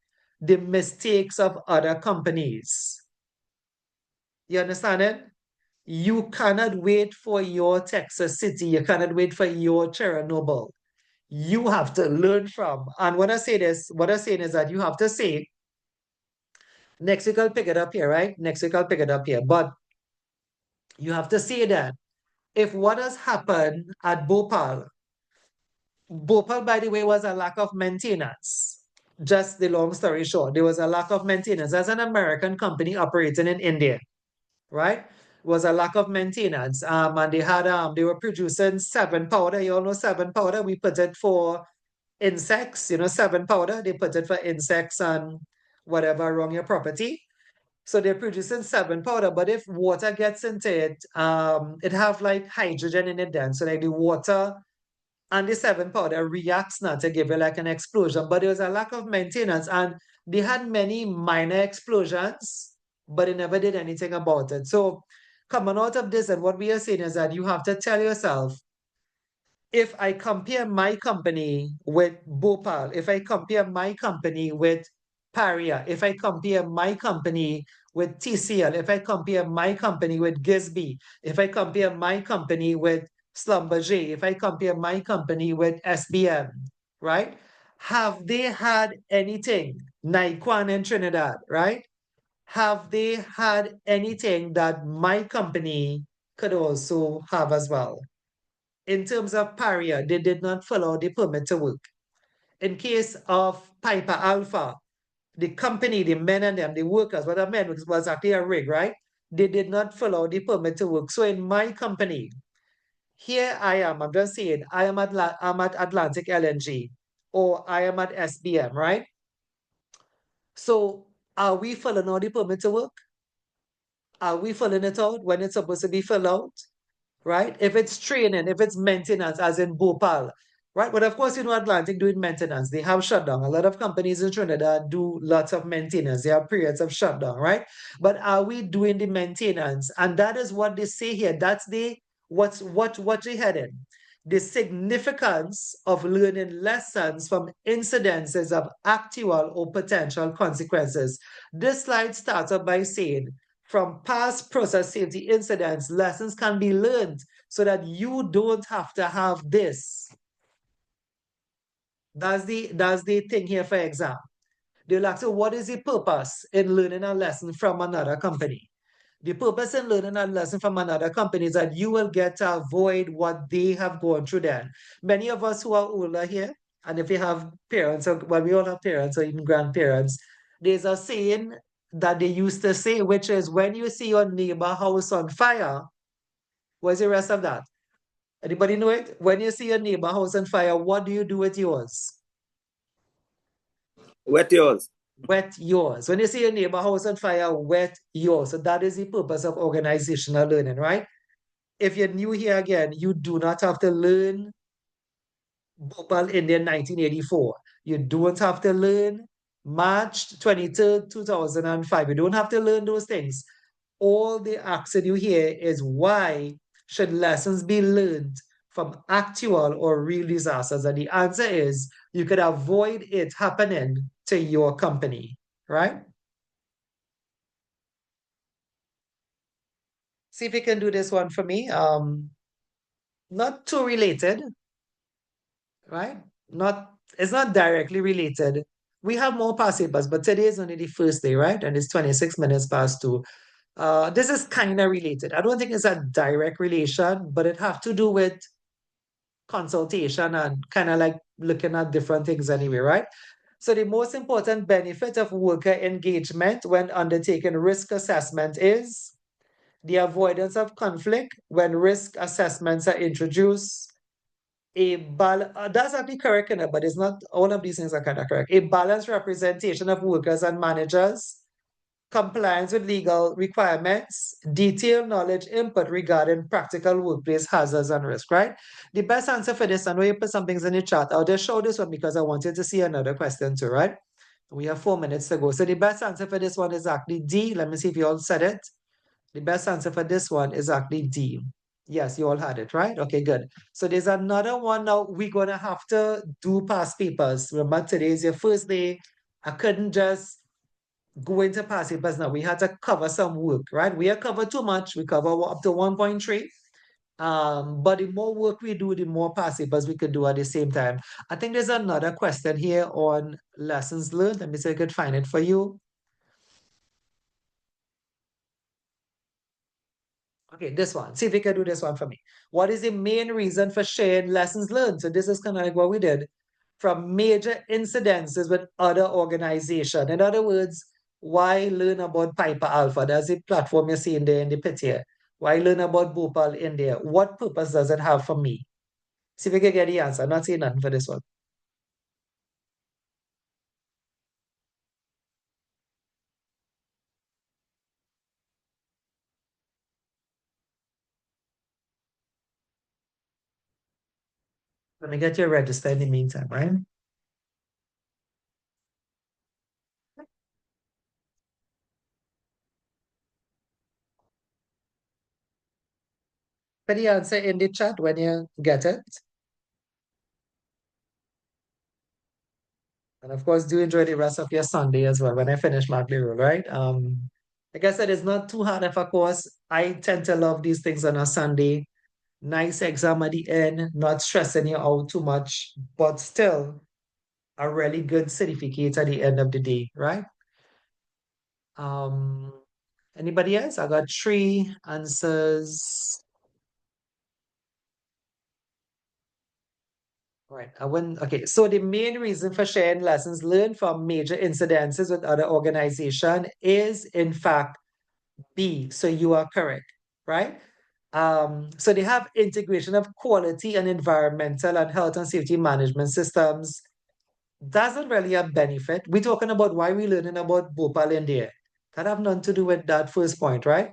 the mistakes of other companies. You understand it? You cannot wait for your Texas City. You cannot wait for your Chernobyl. You have to learn from. And when I say this, what I'm saying is that you have to say, next week I'll pick it up here, right? Next week I'll pick it up here. But you have to say that if what has happened at Bhopal, by the way, was a lack of maintenance. Just the long story short, there was a lack of maintenance. As an American company operating in India, right? Was a lack of maintenance. And they were producing 7 powder. You all know 7 powder. We put it for insects, 7 powder. They put it for insects and whatever around your property. So they're producing 7 powder, but if water gets into it, it have like hydrogen in it then. So like the water and the 7 powder reacts now to give you like an explosion. But there was a lack of maintenance, and they had many minor explosions, but they never did anything about it. So coming out of this, and what we are saying is that you have to tell yourself, if I compare my company with Bhopal, if I compare my company with Paria, if I compare my company with TCL, if I compare my company with Gisby, if I compare my company with Schlumberger, if I compare my company with SBM, right? Have they had anything, Naikwan in Trinidad, right? Have they had anything that my company could also have as well? in terms of Paria, they did not follow the permit to work. In case of Piper Alpha, the company, the men and them, the workers, what I meant was actually a rig, right? They did not follow the permit to work. So in my company, here I am, I'm just saying, I'm at Atlantic LNG or I am at SBM, right? So are we following all the permit to work? Are we filling it out when it's supposed to be filled out? Right? If it's training, if it's maintenance, as in Bhopal, right? But of course, Atlantic doing maintenance. They have shutdown. A lot of companies in Trinidad do lots of maintenance. They have periods of shutdown, right? But are we doing the maintenance? And that is what they say here. That's what they headed. The significance of learning lessons from incidences of actual or potential consequences. This slide starts up by saying, from past process safety incidents, lessons can be learned so that you don't have to have this. That's the thing here for exam. They'll ask you, what is the purpose in learning a lesson from another company? The purpose in learning a lesson from another company is that you will get to avoid what they have gone through then. Many of us who are older here, and if you have parents, or well, we all have parents or even grandparents, there's a saying that they used to say, which is when you see your neighbor house on fire, what's the rest of that? Anybody know it? When you see your neighbor house on fire, what do you do with yours? Wet yours. Wet yours. When you see your neighbor house on fire, wet yours. So that is the purpose of organizational learning, right? If you're new here again, you do not have to learn Bhopal, India 1984. You don't have to learn March 23rd, 2005. You don't have to learn those things. All they asking you here is why should lessons be learned from actual or real disasters? And the answer is you could avoid it happening to your company, right? See if you can do this one for me. Not too related, right? It's not directly related. We have more past papers, but today is only the first day, right? And it's 26 minutes past two. This is kind of related. I don't think it's a direct relation, but it have to do with consultation and kind of like looking at different things anyway, right? So the most important benefit of worker engagement when undertaking risk assessment is the avoidance of conflict when risk assessments are introduced. That's actually correct, but it's not all of these things are kind of correct. A balanced representation of workers and managers, compliance with legal requirements, detailed knowledge input regarding practical workplace hazards and risk, right? The best answer for this, I know you put some things in the chat. I'll just show this one because I wanted to see another question too, right? We have 4 minutes to go. So the best answer for this one is actually D. Let me see if you all said it. The best answer for this one is actually D. Yes, you all had it, right? Okay, good. So there's another one now. We're going to have to do past papers. Remember, today is your first day. I couldn't just go into past papers now. We had to cover some work, right? We have covered too much. We cover up to 1.3. But the more work we do, the more past papers we could do at the same time. I think there's another question here on lessons learned. Let me see if I could find it for you. Okay, this one. See if you can do this one for me. What is the main reason for sharing lessons learned? So this is kind of like what we did from major incidences with other organization. In other words, why learn about Piper Alpha? That's the platform you see in there in the pit here. Why learn about Bhopal in there? What purpose does it have for me? See if we can get the answer. I'm not saying nothing for this one. Let me get you registered in the meantime, right? Put the answer in the chat when you get it. And of course, do enjoy the rest of your Sunday as well when I finish my blue, right? Like I said, it's not too hard of a course. I tend to love these things on a Sunday. Nice exam at the end, not stressing you out too much, but still a really good certificate at the end of the day, right? Um, Anybody else? I got three answers. Right. Okay. So the main reason for sharing lessons learned from major incidences with other organization is in fact B. So you are correct, right? So they have integration of quality and environmental and health and safety management systems. That's not really a benefit. We're talking about why we're learning about Bhopal, India. That have nothing to do with that first point, right?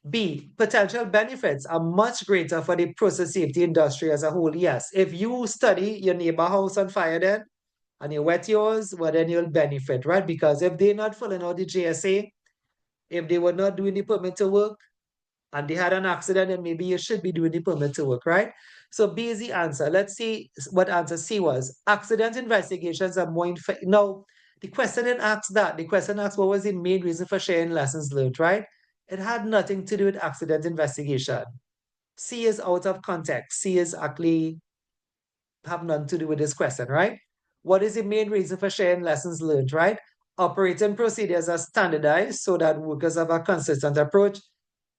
B, potential benefits are much greater for the process safety industry as a whole. Yes, if you study your neighbor house on fire then and you wet yours, well, then you'll benefit, right? Because if they're not following all the GSA, if they were not doing the permit to work and they had an accident, then maybe you should be doing the permit to work, right? So B is the answer. Let's see what answer C was. Accident investigations are more no, the question didn't ask that. The question asked what was the main reason for sharing lessons learned, right? It had nothing to do with accident investigation. C is out of context. C is actually have nothing to do with this question, right? What is the main reason for sharing lessons learned, right? Operating procedures are standardized so that workers have a consistent approach.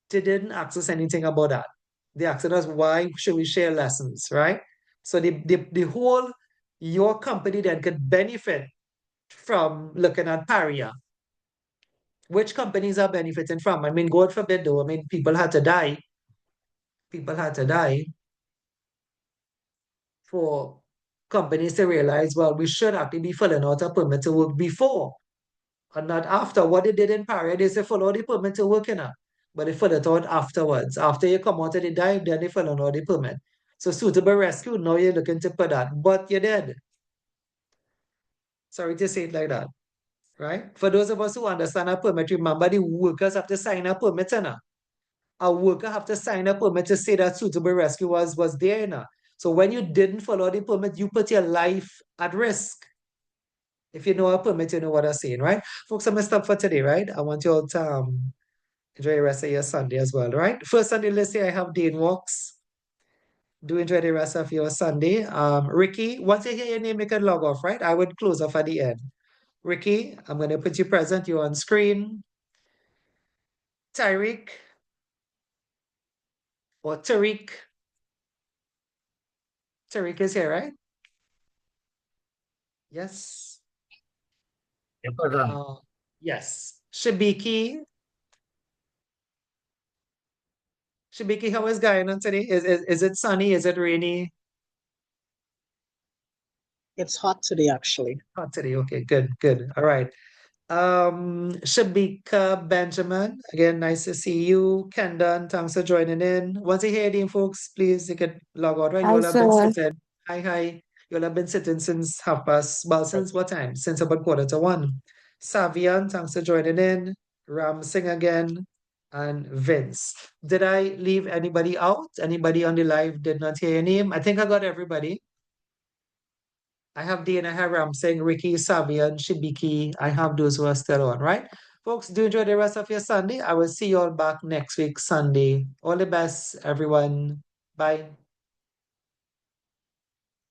They didn't ask us anything about that. They asked us why should we share lessons, right? So the whole your company then could benefit from looking at Paria. Which companies are benefiting from? I mean, God forbid though, I mean, people had to die. People had to die for companies to realize, well, we should actually be filling out a permit to work before and not after. What they did in Paris, they say fill out the permit to work in it, but they fill it out afterwards. After you come out of the dive, then they fill out the permit. So suitable rescue, now you're looking to put that, but you did. Sorry to say it like that, right? For those of us who understand a permit, remember the workers have to sign a permit, a worker have to sign a permit to say that suitable rescue was there, So when you didn't follow the permit, you put your life at risk. If you know a permit, you know what I'm saying, right? Folks, I'm gonna stop for today, right? I want you all to enjoy the rest of your Sunday as well, right? First on the list here, I have Dane Walks. Do enjoy the rest of your Sunday. Ricky, once you hear your name, you can log off, right? I would close off at the end. Ricky, I'm gonna put you present, you on screen. Tyreek or Tariq. Tariq is here, right? Yes. Uh, yes. Shabiki. Shabiki, how is Guyana today? Is it sunny? Is it rainy? It's hot today, actually. Hot today. Okay, good, good. All right. Shabika Benjamin, again, nice to see you. Kendon, thanks for joining in. Once you hear the folks, please you can log out, right? You Hi, all have been sir. sitting. Hi, hi. You all have been sitting since half past, well, since what time? Since about 1:45. Savian, thanks for joining in. Ram Singh again. And Vince. Did I leave anybody out? Anybody on the live did not hear your name? I think I got everybody. I have Dana Haram saying Ricky, Savian, Shibiki. I have those who are still on, right? Folks, do enjoy the rest of your Sunday. I will see you all back next week, Sunday. All the best, everyone. Bye.